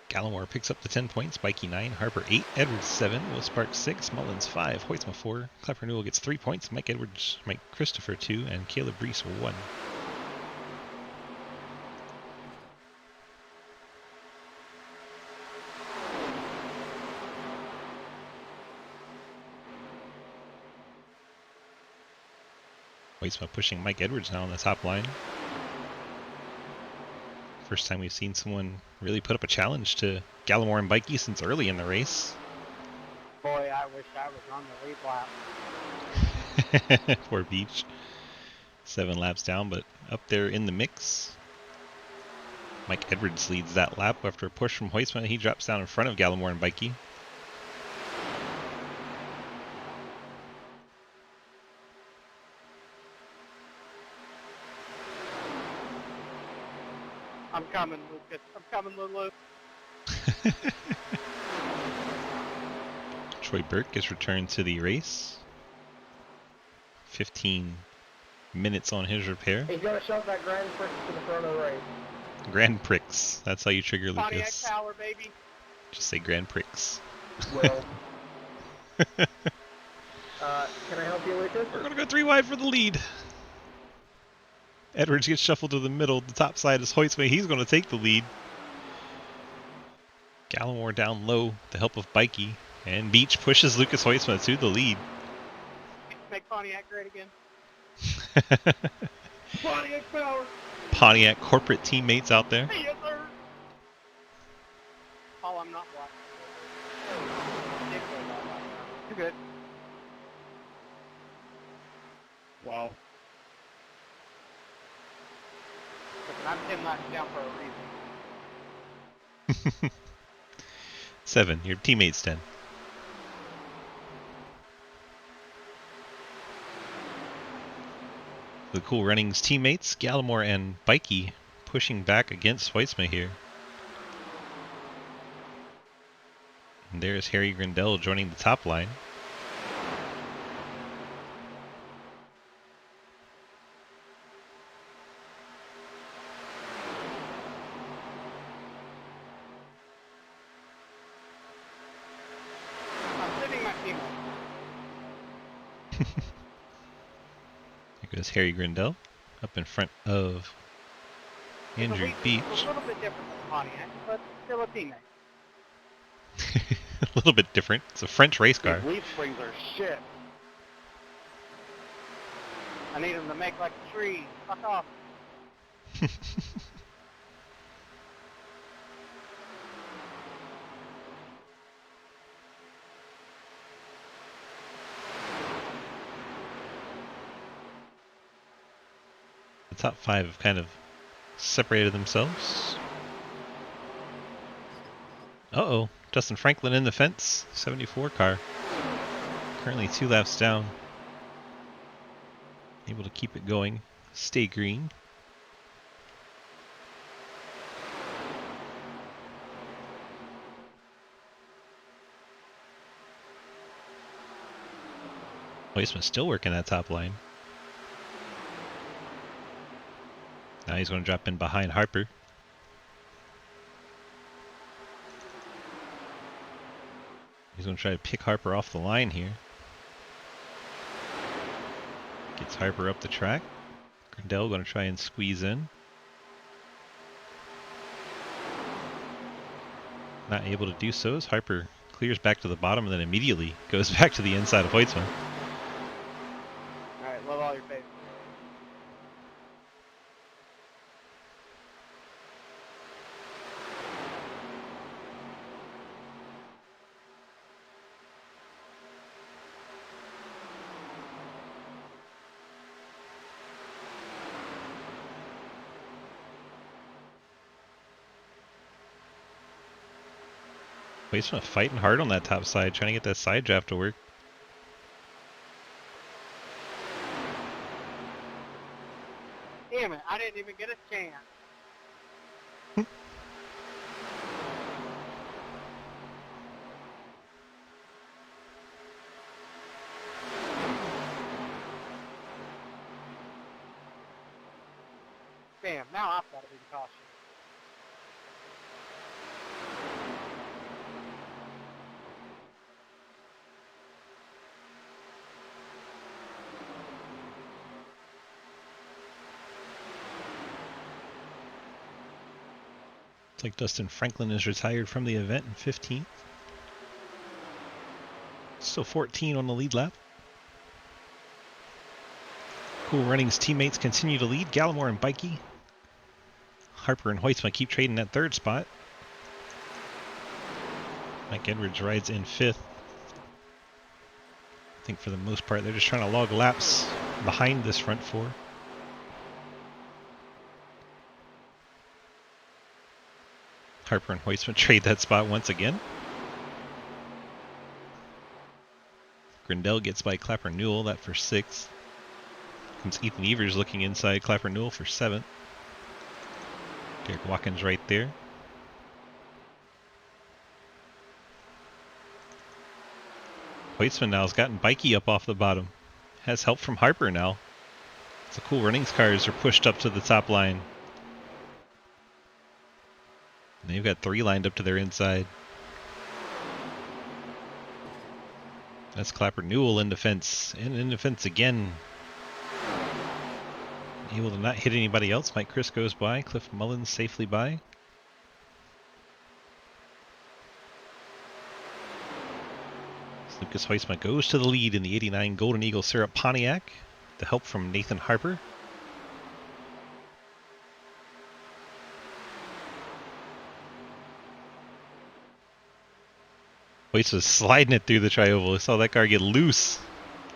Gallimore picks up the 10 points, Bikey 9, Harper 8, Edwards 7, Will Spark 6, Mullins 5, Hoytsma 4, Klepper Newell gets 3 points, Mike Christopher 2, and Caleb Reese 1. Hoytsma pushing Mike Edwards now on the top line. First time we've seen someone really put up a challenge to Gallimore and Bikey since early in the race. Boy, I wish I was on the lead lap. Poor Beach. 7 laps down, but up there in the mix. Mike Edwards leads that lap after a push from Hoytsma. He drops down in front of Gallimore and Bikey. I'm coming, Lucas. I'm coming, Lulu. Troy Burke is returned to the race. 15 minutes on his repair. He's gonna shove that Grand Prix to the front of the race. Grand Prix. That's how you trigger Pontiac Lucas. power, baby. Just say Grand Prix. Will. Can I help you, Lucas? We're going to go 3 wide for the lead. Edwards gets shuffled to the middle. The top side is Hoytsman. He's going to take the lead. Gallimore down low with the help of Bikey. And Beach pushes Lucas Hoytsman to the lead. Make Pontiac great again. Pontiac power. Pontiac corporate teammates out there. Hey, yes, sir. Oh, I'm not watching. You're good. Wow. Listen, I'm 10 laps down for a reason. 7. Your teammates 10. The Cool Runnings teammates, Gallimore and Bikey, pushing back against Hoytsma here. And there's Harry Grindell joining the top line. I'm sitting my team. There goes Harry Grindell up in front of Andrew Beach. It's a little bit different than Pontiac, but still a teammate. A little bit different. It's a French race car. These leaf springs are shit. I need him to make like a tree. Fuck off. The top 5 have kind of separated themselves. Uh-oh. Justin Franklin in the fence. 74 car. Currently 2 laps down. Able to keep it going. Stay green. Hoytsman's still working that top line. Now he's going to drop in behind Harper. He's going to try to pick Harper off the line here. Gets Harper up the track. Grindell going to try and squeeze in. Not able to do so as Harper clears back to the bottom and then immediately goes back to the inside of Hoytsman. Alright, love all your faces. Hoytsman fighting hard on that top side, trying to get that side draft to work. Damn it, I didn't even get a chance. Damn, now I've got to be the caution. Looks like Dustin Franklin is retired from the event in 15th. Still 14 on the lead lap. Cool Runnings teammates continue to lead. Gallimore and Bikey. Harper and Hoytsma keep trading that third spot. Mike Edwards rides in 5th. I think for the most part they're just trying to log laps behind this front 4. Harper and Hoytsman trade that spot once again. Grindell gets by Clapper Newell, that for 6th. Comes Ethan Evers looking inside Clapper Newell for 7th. Derek Watkins right there. Hoytsman now has gotten Bikey up off the bottom. Has help from Harper now. The cool runnings cars are pushed up to the top line. And they've got 3 lined up to their inside. That's Clapper Newell in defense. And in defense again. Able to not hit anybody else. Mike Chris goes by. Cliff Mullins safely by. Lucas Heusma goes to the lead in the 89 Golden Eagle Syrup Pontiac. The help from Nathan Harper. Heusma's sliding it through the tri-oval. I saw that car get loose.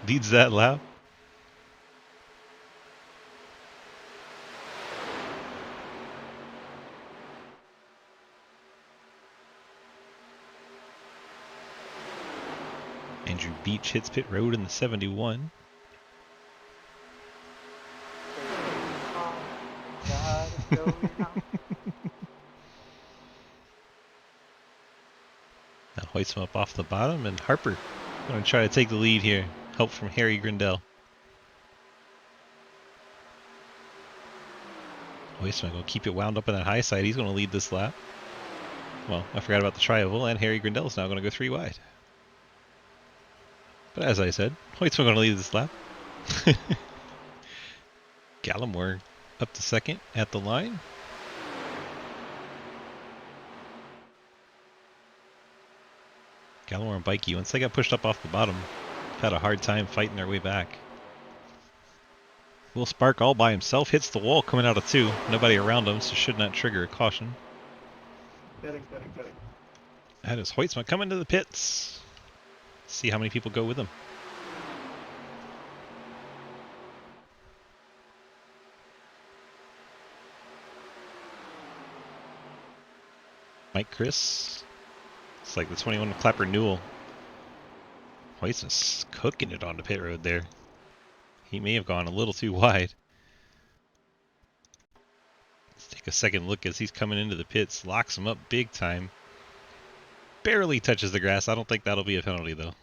Leads that lap. Andrew Beach hits pit road in the 71. Now Heusma up off the bottom, and Harper going to try to take the lead here. Help from Harry Grindell. Heusma going to keep it wound up in that high side. He's going to lead this lap. Well, I forgot about the tri-oval, and Harry Grindell is now going to go 3 wide. But as I said, Heusma going to lead this lap. Gallimore up to second at the line. Gallimore and Bikey, once they got pushed up off the bottom, had a hard time fighting their way back. Will Spark all by himself hits the wall coming out of 2. Nobody around him, so should not trigger a caution. Getting. That is Heusma coming to the pits. See how many people go with him. Mike Chris. It's like the 21 Clapper Newell. Heusma's cooking it on the pit road there. He may have gone a little too wide. Let's take a second look as he's coming into the pits. Locks him up big time. Barely touches the grass. I don't think that'll be a penalty though.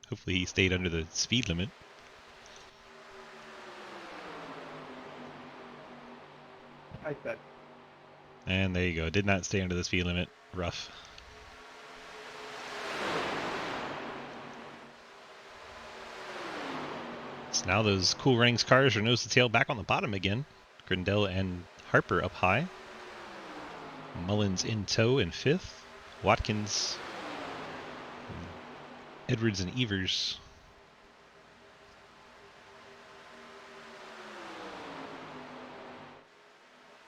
Hopefully he stayed under the speed limit. I said. And there you go. Did not stay under the speed limit. Rough. So now those Cool Runnings cars are nose to tail back on the bottom again. Grindell and Harper up high. Mullins in tow in 5th. Watkins, Edwards, and Evers.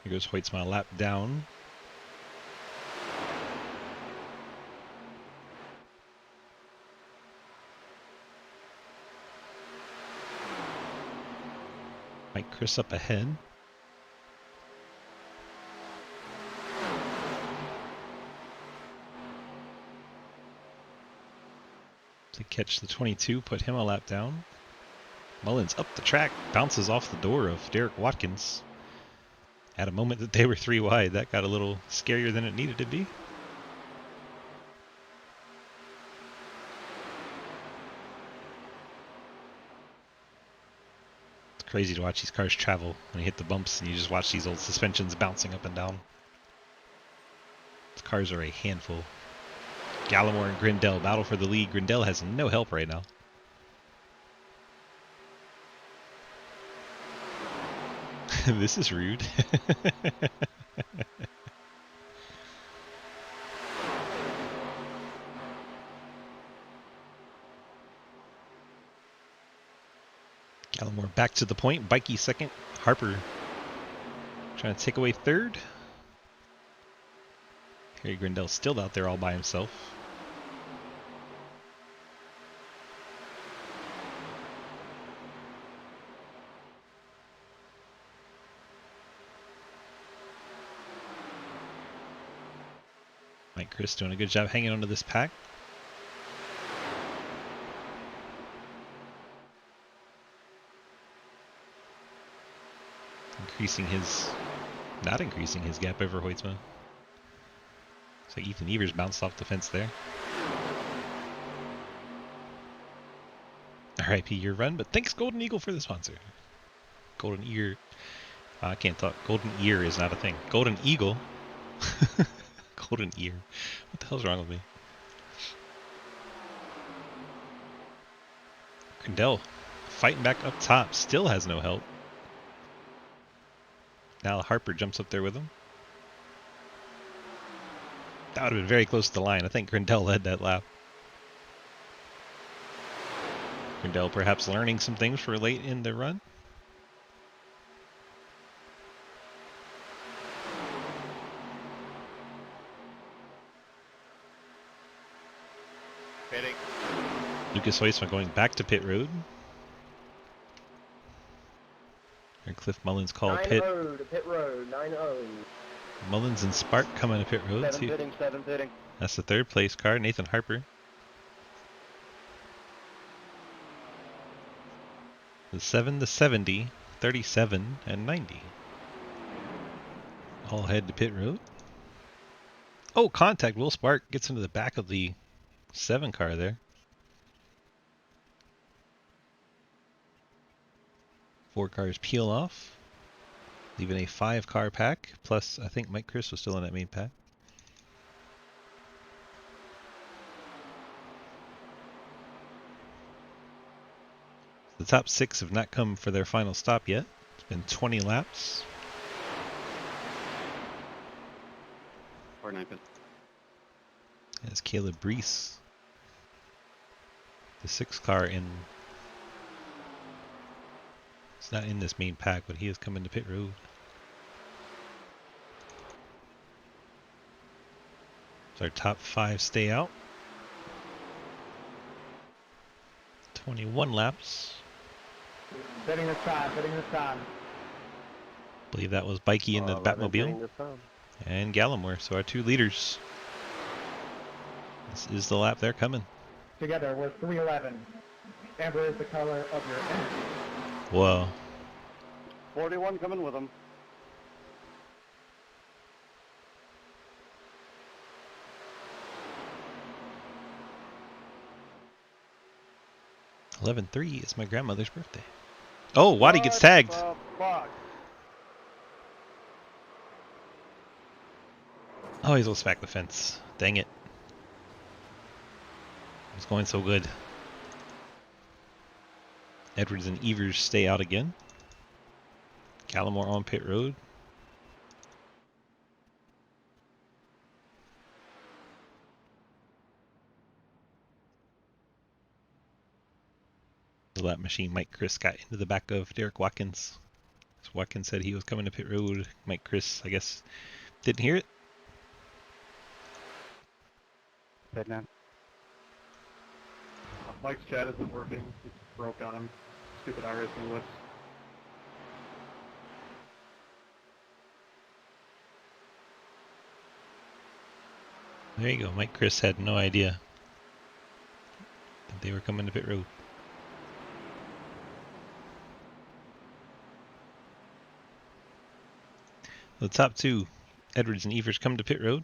Here goes Hoytsma lap down. Mike Chris up ahead. To catch the 22, put him a lap down. Mullins up the track, bounces off the door of Derek Watkins. At a moment that they were 3 wide, that got a little scarier than it needed to be. It's crazy to watch these cars travel when you hit the bumps and you just watch these old suspensions bouncing up and down. These cars are a handful. Gallimore and Grindell battle for the lead. Grindell has no help right now. This is rude. Gallimore back to the point. Bikey second. Harper trying to take away 3rd. Harry Grindell still out there all by himself. Mike Chris doing a good job hanging onto this pack. Increasing his Not increasing his gap over Hoytsma. So Ethan Evers bounced off the fence there. RIP your run, but thanks Golden Eagle for the sponsor. Golden Ear. I can't talk. Golden Ear is not a thing. Golden Eagle. Golden Ear. What the hell's wrong with me? Crandell fighting back up top. Still has no help. Now Harper jumps up there with him. That would have been very close to the line. I think Crandell led that lap. Crandell perhaps learning some things for late in the run. Pitting. Lucas Hoytsma going back to pit road. Or Cliff Mullins called pit. 9-0 to pit road, 9-0. Mullins and Spark coming to pit road. 7 pitting. That's the third place car, Nathan Harper. The 7 to 70, 37, and 90. All head to pit road. Oh, contact. Will Spark gets into the back of the 7 car there. 4 cars peel off, leaving a 5 car pack. Plus, I think Mike Chris was still in that main pack. The top 6 have not come for their final stop yet. It's been 20 laps. Or 9 pit. As Caleb Brees, the 6 car in. It's not in this main pack, but he has come into pit road. So our top 5 stay out. 21 laps. Fitting this time, fitting this time. Believe that was Bikey in the Batmobile and Gallimore. So our 2 leaders. This is the lap they're coming. Together, we're 311. Amber is the color of your energy. Whoa. 41 coming with him. (11-3) is my grandmother's birthday. Oh, Waddy gets tagged. Fuck? Oh, he's almost back the fence. Dang it. It's going so good. Edwards and Evers stay out again. Gallimore on pit road. The lap machine Mike Chris got into the back of Derek Watkins. So Watkins said he was coming to pit road. Mike Chris, I guess, didn't hear it. Pit now. Mike's chat isn't working. It's broke on him. Stupid iRacing list. There you go. Mike Chris had no idea that they were coming to pit road. The top 2, Edwards and Evers, come to pit road.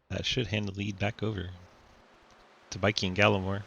That should hand the lead back over to Bikey and Gallimore.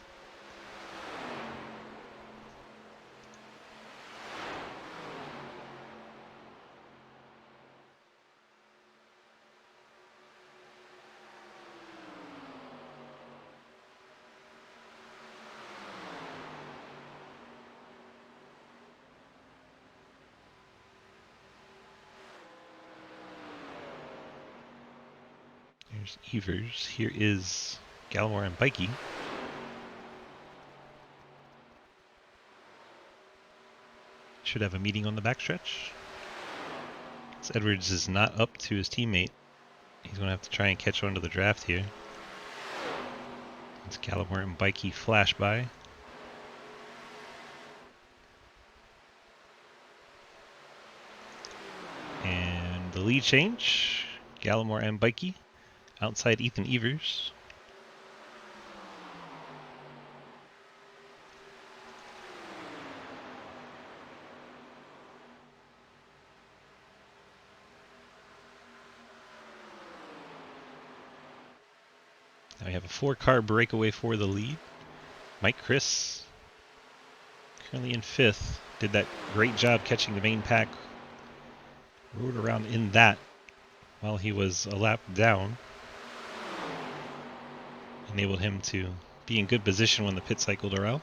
There's Evers. Here is Gallimore and Bikey. Should have a meeting on the backstretch. So Edwards is not up to his teammate. He's going to have to try and catch on to the draft here. It's Gallimore and Bikey flash by. And the lead change. Gallimore and Bikey outside Ethan Evers. Now we have a 4-car breakaway for the lead. Mike Chris, currently in 5th, did that great job catching the main pack. Rode around in that while he was a lap down. Enabled him to be in good position when the pit cycled around.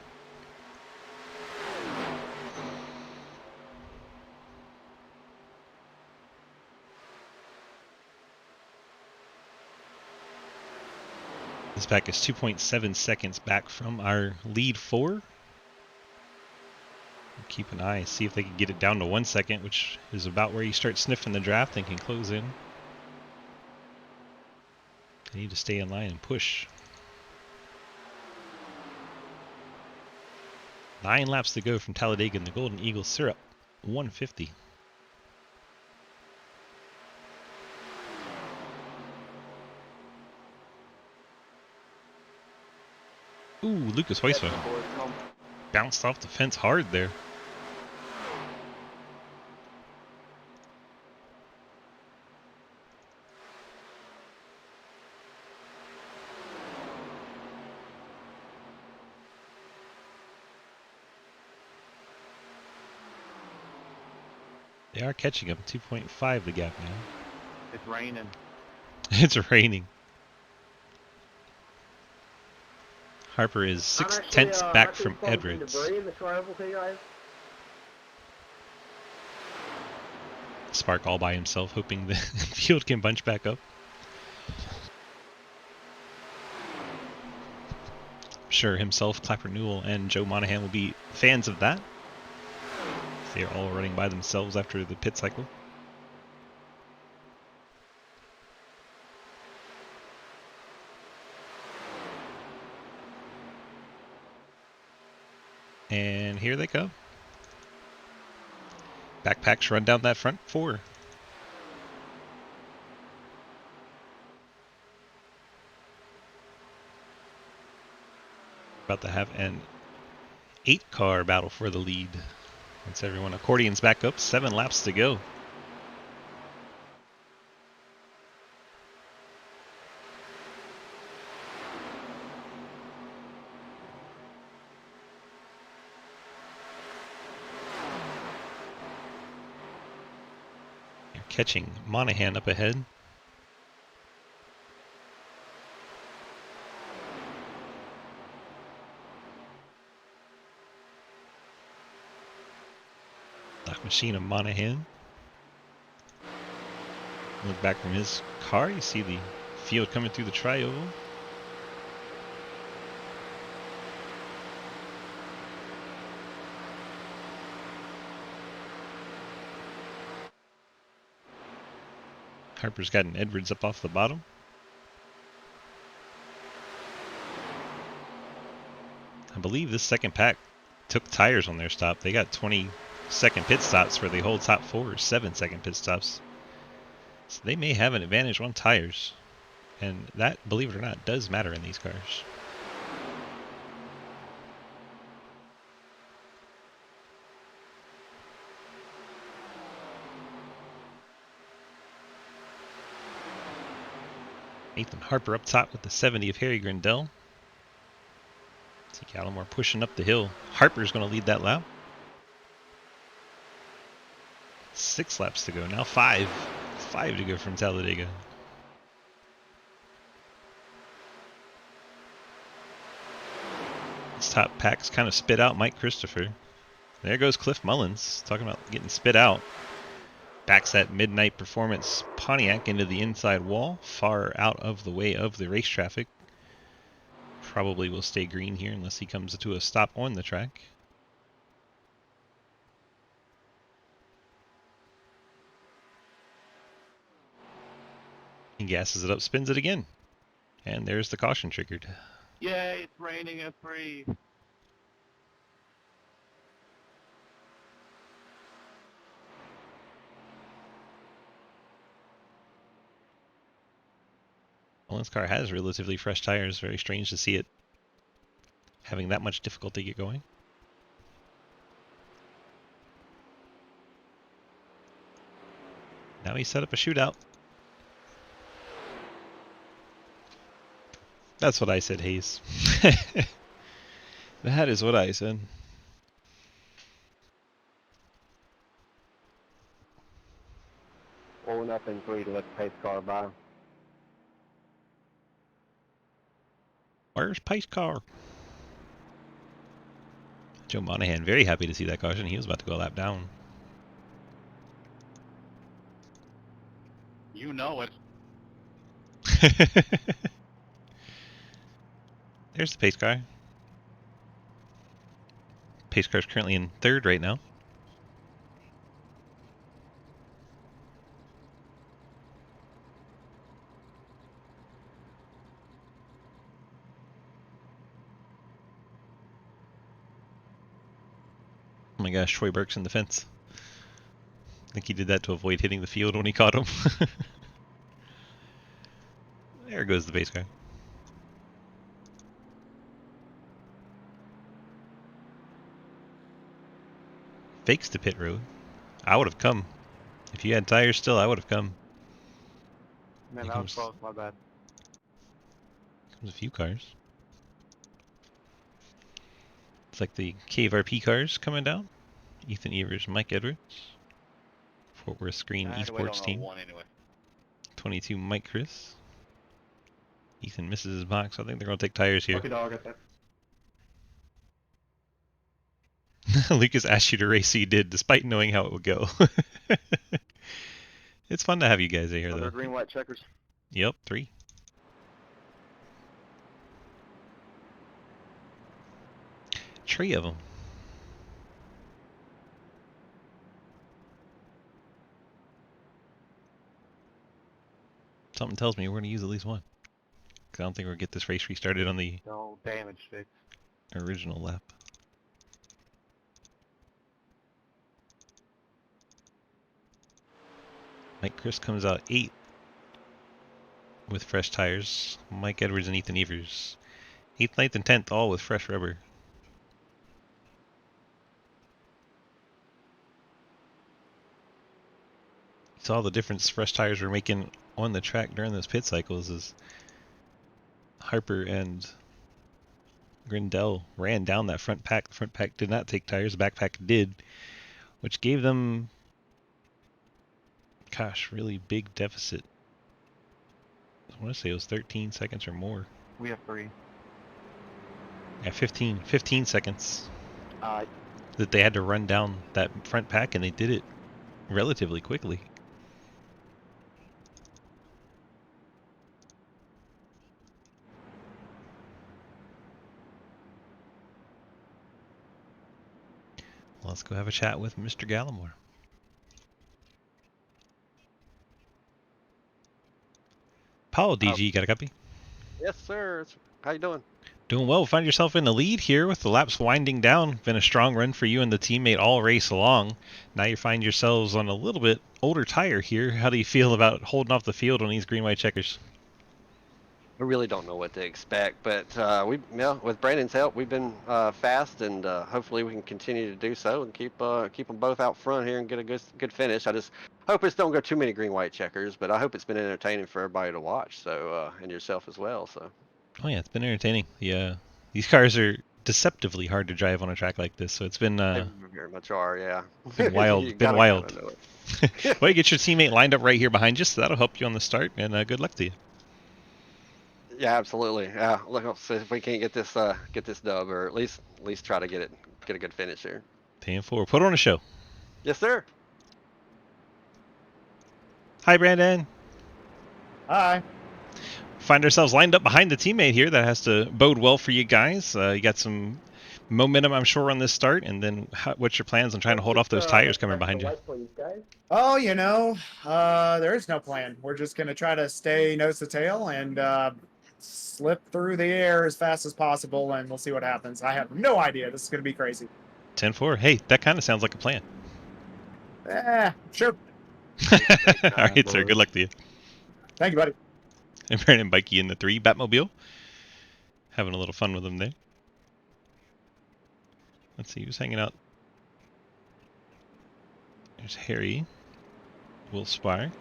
This pack is 2.7 seconds back from our lead 4. Keep an eye, see if they can get it down to 1 second, which is about where you start sniffing the draft and can close in. They need to stay in line and push. 9 laps to go from Talladega in the Golden Eagle Syrup, 150. Ooh, Lucas Heusler bounced off the fence hard there. They are catching him, 2.5 the gap now. It's raining. It's raining. Harper is 6/10 back from Edwards. Debris in the triangle to you guys. Spark all by himself, hoping the field can bunch back up. I'm sure himself, Clapper Newell, and Joe Monahan will be fans of that. They are all running by themselves after the pit cycle. And here they come. Backpacks run down that front 4. About to have an 8-car battle for the lead. Once everyone accordions back up, 7 laps to go. Catching Monahan up ahead. Black Machine of Monahan. Look back from his car, you see the field coming through the tri-oval. Harper's got an Edwards up off the bottom. I believe this second pack took tires on their stop. They got 20-second pit stops for the whole top 4, 7-second pit stops. So they may have an advantage on tires. And that, believe it or not, does matter in these cars. Nathan Harper up top with the 70 of Harry Grindell. See Gallimore pushing up the hill. Harper's going to lead that lap. 6 laps to go. Now 5. 5 to go from Talladega. This top pack's kind of spit out Mike Christopher. There goes Cliff Mullins, talking about getting spit out. Backs that Midnight Performance Pontiac into the inside wall, far out of the way of the race traffic. Probably will stay green here unless he comes to a stop on the track. He gasses it up, spins it again. And there's the caution triggered. Yay, it's raining at 3. Mullins' car has relatively fresh tires. Very strange to see it having that much difficulty get going. Now he set up a shootout. That's what I said, Hayes. That is what I said. Pulling up in 3 to let the pace car by. Where's pace car? Joe Monahan, very happy to see that caution. He was about to go a lap down. You know it. There's the pace car. Pace car's currently in 3rd right now. Oh my gosh, Troy Burke's in the fence. I think he did that to avoid hitting the field when he caught him. There goes the pace car. Fakes the pit road. I would have come. If you had tires still, I would have come. Man, Here that was comes, close. My bad. comes a few cars. It's like the Cave RP cars coming down. Ethan Evers, Mike Edwards. Fort Worth Screen I had to wait Esports on team. 01 anyway. 22 Mike Chris. Ethan misses his box. I think they're going to take tires here. Okay, dog, I got that. Lucas asked you to race, so you did, despite knowing how it would go. It's fun to have you guys in here, Other though. green, white checkers. Yep, 3. Three of them. Something tells me we're going to use at least one. Because I don't think we'll get this race restarted on the No damage fix. original lap. Mike Chris comes out 8th with fresh tires. Mike Edwards and Ethan Evers. 8th, 9th, and 10th all with fresh rubber. Saw the difference fresh tires were making on the track during those pit cycles as Harper and Grindell ran down that front pack. The front pack did not take tires, the back pack did, which gave them, gosh, really big deficit. I want to say it was 13 seconds or more. We have 3. Yeah, 15 seconds Uh, that they had to run down that front pack, and they did it relatively quickly. Let's go have a chat with Mr. Gallimore. Paul, DG, got a copy? Yes, sir. How you doing? Doing well. Find yourself in the lead here with the laps winding down. Been a strong run for you and the teammate all race along. Now you find yourselves on a little bit older tire here. How do you feel about holding off the field on these green-white checkers? I really don't know what to expect, but with Brandon's help, we've been fast, and hopefully we can continue to do so and keep them both out front here and get a good finish. I just hope it's don't go too many green-white checkers, but I hope it's been entertaining for everybody to watch. So and yourself as well. So. Oh yeah, it's been entertaining. These cars are deceptively hard to drive on a track like this, so it's been They very much are, yeah. been wild. You Been gotta wild. know it. Well, you get your teammate lined up right here behind you, so that'll help you on the start. And good luck to you. Yeah, absolutely. Yeah, let's see if we can't get this dub, or at least try to get a good finish here. 10-4. Put on a show. Yes, sir. Hi, Brandon. Hi. Find ourselves lined up behind the teammate here. That has to bode well for you guys. You got some momentum, I'm sure, on this start. And then what's your plans on trying to hold off those tires coming behind you? Oh, there is no plan. We're just going to try to stay nose to tail and slip through the air as fast as possible, and we'll see what happens. I have no idea. This is going to be crazy. 10-4. Hey, that kind of sounds like a plan. Sure. All right, sir. Good luck to you. Thank you, buddy. And Brandon Bikey in the 3 Batmobile. Having a little fun with them there. Let's see who's hanging out. There's Harry. Will Spark.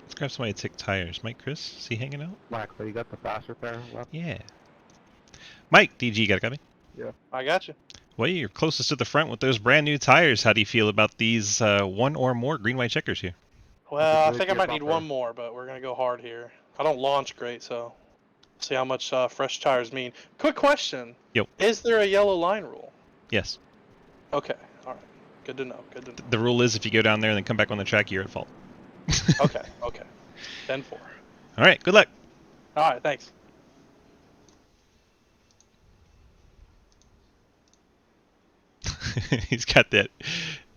Let's grab somebody to take tires. Mike, Chris, is he hanging out? Michael, you got the faster pair left? Yeah. Mike, DG, got a copy? I got you. Well, you're closest to the front with those brand new tires. How do you feel about these one or more green-white checkers here? Well, I good think I gear might need bumper. one more, but we're gonna go hard here. I don't launch great, so see how much fresh tires mean. Quick question. Yo. Is there a yellow line rule? Yes. Okay. All right. Good to know. Good to know. The rule is if you go down there and then come back on the track, you're at fault. Okay. Okay. 10-4. All right, good luck. All right. Thanks. He's got that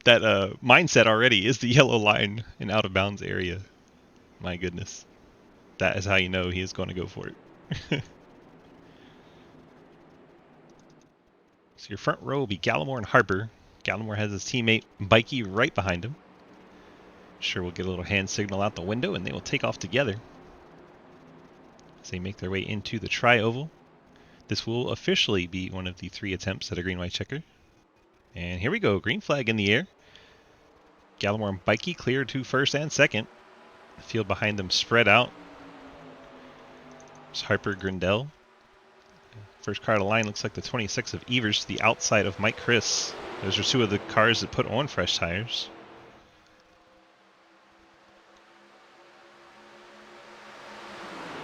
mindset already. Is the yellow line an out of bounds area? My goodness. That is how you know he is going to go for it. So your front row will be Gallimore and Harper. Gallimore has his teammate Bikey right behind him. Sure, we'll get a little hand signal out the window and they will take off together as they make their way into the tri-oval. This will officially be one of the 3 attempts at a green-white checker. And here we go, green flag in the air. Gallimore and Bikey clear to first and second. The field behind them spread out. There's Harper, Grindell. First car of the line looks like the 26 of Evers to the outside of Mike Chris. Those are 2 of the cars that put on fresh tires.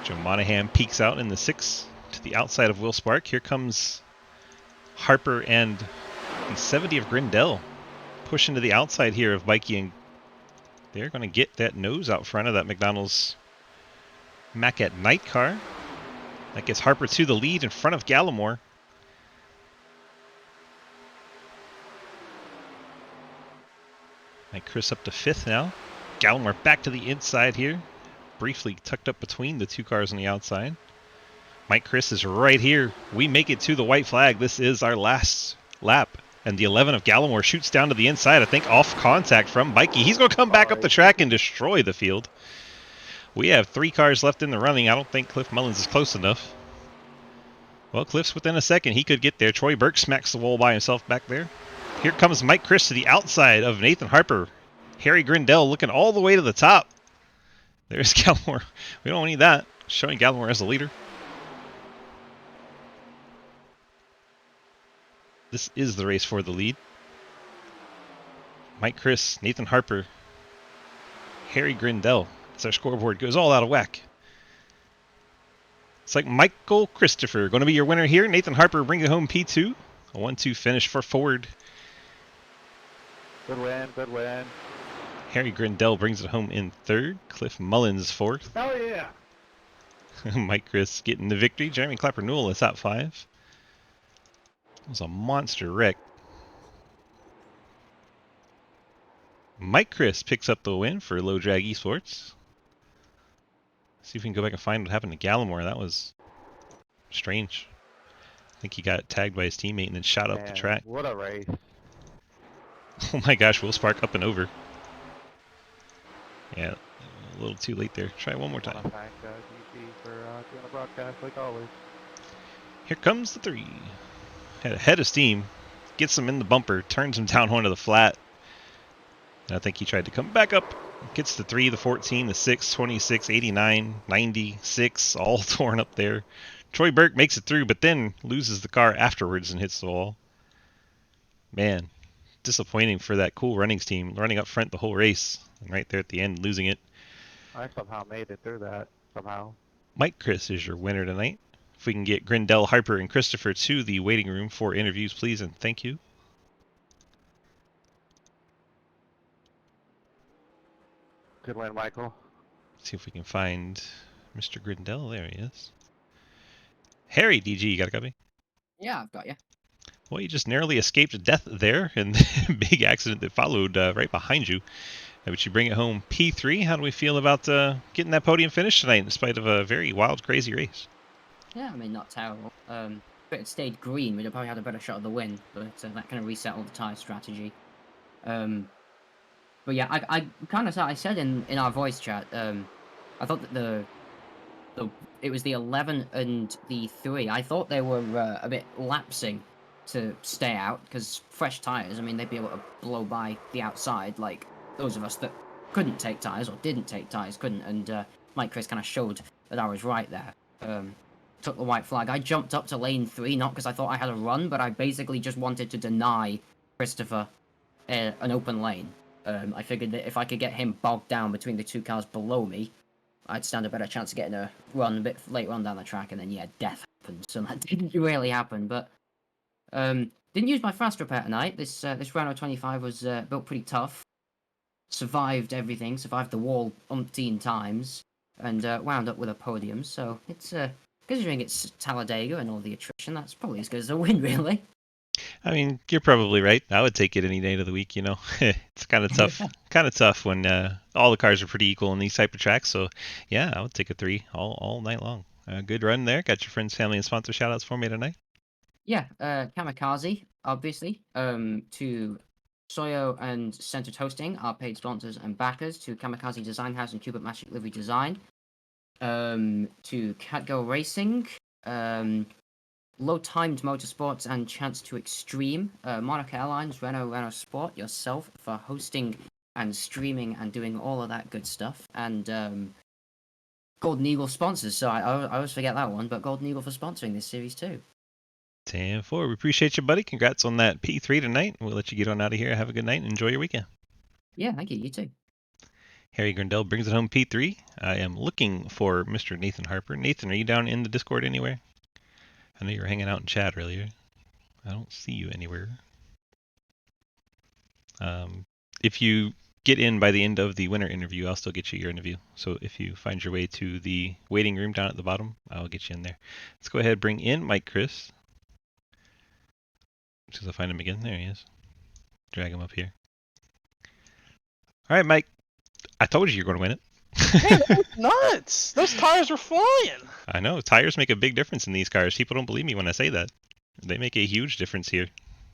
Joe Monahan peeks out in the 6 to the outside of Will Spark. Here comes Harper and the 70 of Grindell pushing to the outside here of Bikey, and they're going to get that nose out front of that McDonald's Mac at Night car. That gets Harper to the lead in front of Gallimore. Mike Chris up to 5th now. Gallimore back to the inside here. Briefly tucked up between the 2 cars on the outside. Mike Chris is right here. We make it to the white flag. This is our last lap. And the 11 of Gallimore shoots down to the inside, I think off contact from Bikey. He's going to come back up the track and destroy the field. We have 3 cars left in the running. I don't think Cliff Mullins is close enough. Well, Cliff's within a second. He could get there. Troy Burke smacks the wall by himself back there. Here comes Mike Chris to the outside of Nathan Harper. Harry Grindell looking all the way to the top. There's Gallimore. We don't need that. Showing Gallimore as the leader. This is the race for the lead. Mike Chris, Nathan Harper, Harry Grindell. As our scoreboard goes all out of whack. It's like Michael Christopher going to be your winner here. Nathan Harper brings it home P2. A 1-2 finish for Ford. Good win, good win. Harry Grindell brings it home in 3rd. Cliff Mullins 4th. Hell yeah. Mike Chris getting the victory. Jeremy Clapper Newell is top 5. It was a monster wreck. Mike Chris picks up the win for Low Drag Esports. See if we can go back and find what happened to Gallimore. That was strange. I think he got tagged by his teammate and then shot up the track. What a race. Oh my gosh, Will Spark up and over. Yeah, a little too late there. Try one more I time. want to thank DC for doing the broadcast like always. Here comes the 3. Head of steam. Gets him in the bumper. Turns him down onto the flat. And I think he tried to come back up. Gets the 3, the 14, the 6, 26, 89, 96. All torn up there. Troy Burke makes it through, but then loses the car afterwards and hits the wall. Man, disappointing for that Cool Runnings team. Running up front the whole race. And right there at the end, losing it. I somehow made it through that. Somehow. Mike Chris is your winner tonight. If we can get Grindell, Harper, and Christopher to the waiting room for interviews, please, and thank you. Good win, Michael. See if we can find Mr. Grindell. There he is. Harry, DG, you got a copy? Yeah, I've got you. Well, you just narrowly escaped death there, and the big accident that followed right behind you. But you bring it home P3. How do we feel about getting that podium finish tonight in spite of a very wild, crazy race? Yeah, I mean, not terrible. If it had stayed green, we'd have probably had a better shot of the win, but that kind of reset all the tyre strategy. But yeah, I kind of I said in our voice chat, I thought that it was the 11 and the 3. I thought they were a bit lapsing to stay out, because fresh tyres, I mean, they'd be able to blow by the outside, like those of us that couldn't take tires or didn't take tires, couldn't, and Mike Chris kind of showed that I was right there. Took the white flag. I jumped up to lane 3, not because I thought I had a run, but I basically just wanted to deny Christopher an open lane. I figured that if I could get him bogged down between the 2 cars below me, I'd stand a better chance of getting a run a bit later on down the track, and then yeah, death happened. So that didn't really happen, but didn't use my fast repair tonight. This Renault 25 was built pretty tough. Survived everything, survived the wall umpteen times, and wound up with a podium. So it's considering it's Talladega and all the attrition, that's probably as good as a win, really. I mean, you're probably right. I would take it any day of the week, you know. It's kind of tough. Kind of tough when all the cars are pretty equal in these type of tracks. So, yeah, I would take a 3 all night long. Good run there. Got your friends, family, and sponsor shout-outs for me tonight. Yeah, Kamikaze, obviously. To Soyo and Centered Hosting, our paid sponsors and backers. To Kamikaze Design House and Cubit Magic Livery Design. To Catgirl Racing. Low Timed Motorsports and Chance to Extreme, Monarch Airlines, Renault Sport, yourself for hosting and streaming and doing all of that good stuff, and Golden Eagle sponsors. So I always forget that one, but Golden Eagle for sponsoring this series too. 10-4. We appreciate you, buddy. Congrats on that P3 tonight. We'll let you get on out of here. Have a good night and enjoy your weekend. Yeah, thank you. You too. Harry Grindell brings it home P3. I am looking for Mr. Nathan Harper. Nathan, are you down in the Discord anywhere? I know you were hanging out in chat earlier. I don't see you anywhere. If you get in by the end of the winner interview, I'll still get you your interview. So if you find your way to the waiting room down at the bottom, I'll get you in there. Let's go ahead and bring in Mike Chris. As I find him again. There he is. Drag him up here. All right, Mike. I told you you're going to win it. Man, that was nuts! Those tires were flying. I know. Tires make a big difference in these cars. People don't believe me when I say that. They make a huge difference here.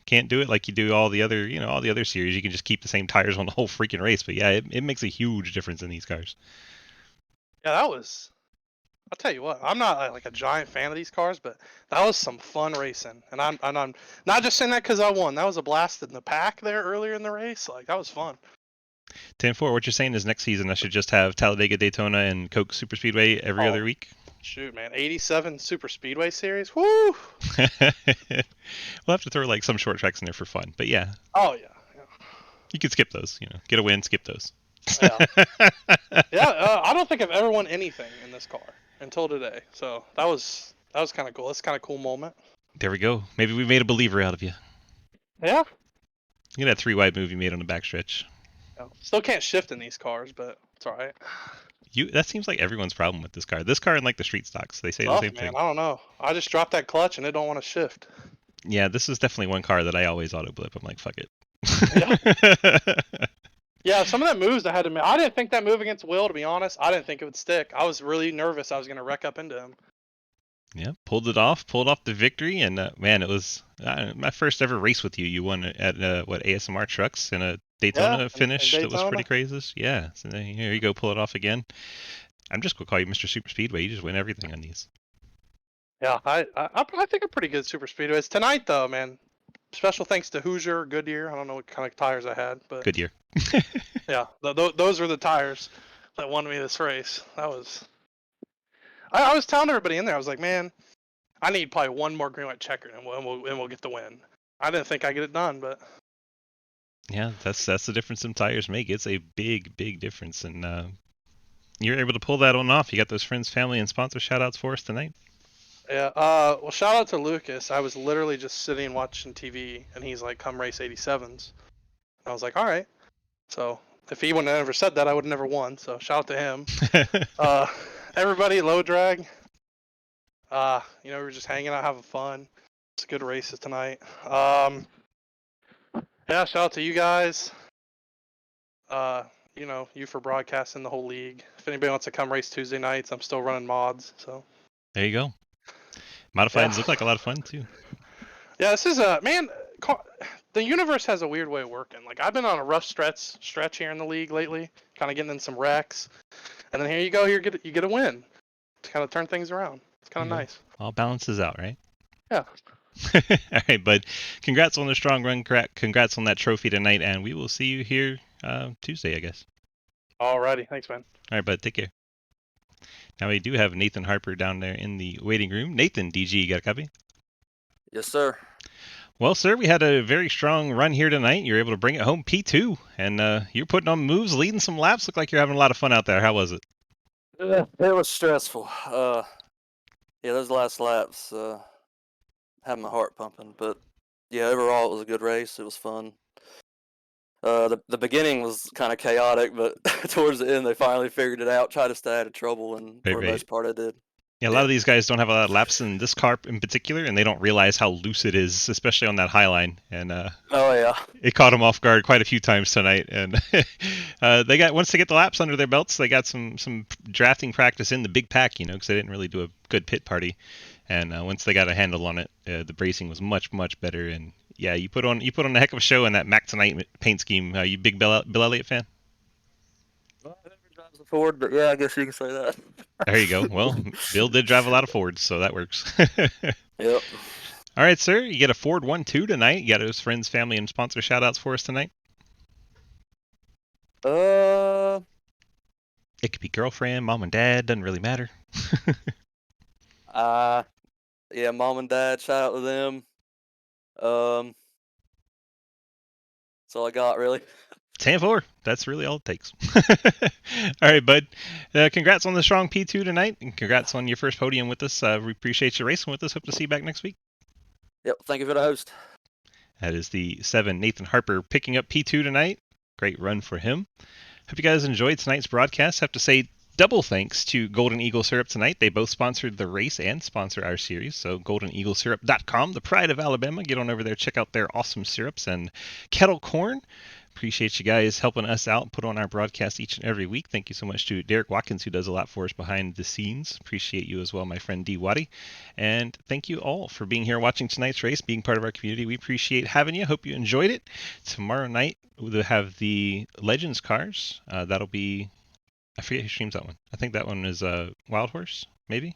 Can't do it like you do all the other, all the other series. You can just keep the same tires on the whole freaking race. But yeah, it makes a huge difference in these cars. Yeah, that was. I'll tell you what. I'm not like a giant fan of these cars, but that was some fun racing. And I'm not just saying that because I won. That was a blast in the pack there earlier in the race. Like that was fun. 10-4, what you're saying is next season I should just have Talladega, Daytona, and Coke Super Speedway every other week? Shoot, man. 87 Super Speedway Series? Woo! We'll have to throw like some short tracks in there for fun. But yeah. Oh, yeah. You could skip those. Get a win, skip those. Yeah. I don't think I've ever won anything in this car until today. So that was kind of cool. That's kind of cool moment. There we go. Maybe we made a believer out of you. Yeah. Look at that 3-wide move you made on the backstretch. Still can't shift in these cars, but it's all right. That seems like everyone's problem with this car. This car and like the street stocks, they say the same thing. I don't know. I just dropped that clutch and it don't want to shift. Yeah, this is definitely one car that I always auto blip. I'm like, fuck it. Yeah, some of that moves I had to make. I didn't think that move against Will, to be honest. I didn't think it would stick. I was really nervous I was going to wreck up into him. Yeah, pulled off the victory, and man, it was my first ever race with you. You won at ASMR Trucks in a Daytona finish. That was pretty crazy. Yeah, so here you go, pull it off again. I'm just gonna call you Mr. Super Speedway. You just win everything on these. Yeah, I think I'm pretty good at Super Speedways tonight, though, man. Special thanks to Hoosier, Goodyear. I don't know what kind of tires I had, but Goodyear. Yeah, those were the tires that won me this race. That was. I was telling everybody in there, I was like, man, I need probably one more green white checker, and we'll get the win. I didn't think I'd get it done, but. Yeah, that's the difference some tires make. It's a big difference, and you're able to pull that one off. You got those friends, family, and sponsor shout-outs for us tonight. Yeah, well, shout out to Lucas. I was literally just sitting watching TV, and he's like, come race 87s. And I was like, all right. So if he wouldn't have ever said that, I would have never won. So shout out to him. Everybody, low drag. We were just hanging out, having fun. It's good races tonight. Yeah, shout out to you guys. You for broadcasting the whole league. If anybody wants to come race Tuesday nights, I'm still running mods. So there you go. Modifieds look like a lot of fun too. Yeah, this is man. The universe has a weird way of working. Like I've been on a rough stretch here in the league lately, kind of getting in some wrecks, and then here you go. You get a win to kind of turn things around. It's kind of nice. All balances out, right? Yeah. All right, bud. Congrats on the strong run. Congrats on that trophy tonight, and we will see you here Tuesday, I guess. Alrighty, thanks, man. All right, bud. Take care. Now we do have Nathan Harper down there in the waiting room. Nathan, DG, you got a copy? Yes, sir. Well, sir, we had a very strong run here tonight. You're able to bring it home P2, and you're putting on moves, leading some laps. Look like you're having a lot of fun out there. How was it? It was stressful. Yeah, those last laps had my heart pumping, but yeah, overall it was a good race. It was fun. The beginning was kind of chaotic, but towards the end they finally figured it out. Tried to stay out of trouble, and for the most part, I did. Yeah, a lot of these guys don't have a lot of laps in this car in particular, and they don't realize how loose it is, especially on that high line. And oh yeah, it caught them off guard quite a few times tonight. And they got once they get the laps under their belts, they got some drafting practice in the big pack, because they didn't really do a good pit party. And once they got a handle on it, the bracing was much better. And yeah, you put on a heck of a show in that Mac Tonight paint scheme. You big Bill Elliott fan? Well, I never drives a Ford, but yeah, I guess you can say that. There you go. Well, Bill did drive a lot of Fords, so that works. Yep. All right, sir. You get a Ford 1-2 tonight. You got those friends, family, and sponsor shout-outs for us tonight? It could be girlfriend, mom and dad. Doesn't really matter. Yeah, mom and dad. Shout out to them. That's all I got, really. 10-4. That's really all it takes. All right, bud. Congrats on the strong P2 tonight, and congrats on your first podium with us. We appreciate you racing with us. Hope to see you back next week. Yep, thank you for the host. That is the 7 Nathan Harper picking up P2 tonight. Great run for him. Hope you guys enjoyed tonight's broadcast. Have to say double thanks to Golden Eagle Syrup tonight. They both sponsored the race and sponsor our series. So goldeneaglesyrup.com, the pride of Alabama. Get on over there, check out their awesome syrups and kettle corn. Appreciate you guys helping us out, put on our broadcast each and every week. Thank you so much to Derek Watkins, who does a lot for us behind the scenes. Appreciate you as well, my friend D. Waddy. And thank you all for being here watching tonight's race, being part of our community. We appreciate having you. Hope you enjoyed it. Tomorrow night, we'll have the Legends cars. That'll be, I forget who streams that one. I think that one is Wild Horse, maybe?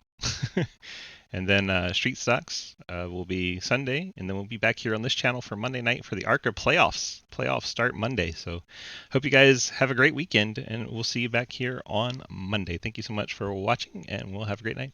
And then Street Stocks will be Sunday, and then we'll be back here on this channel for Monday night for the ARCA playoffs. Playoffs start Monday, so hope you guys have a great weekend, and we'll see you back here on Monday. Thank you so much for watching, and we'll have a great night.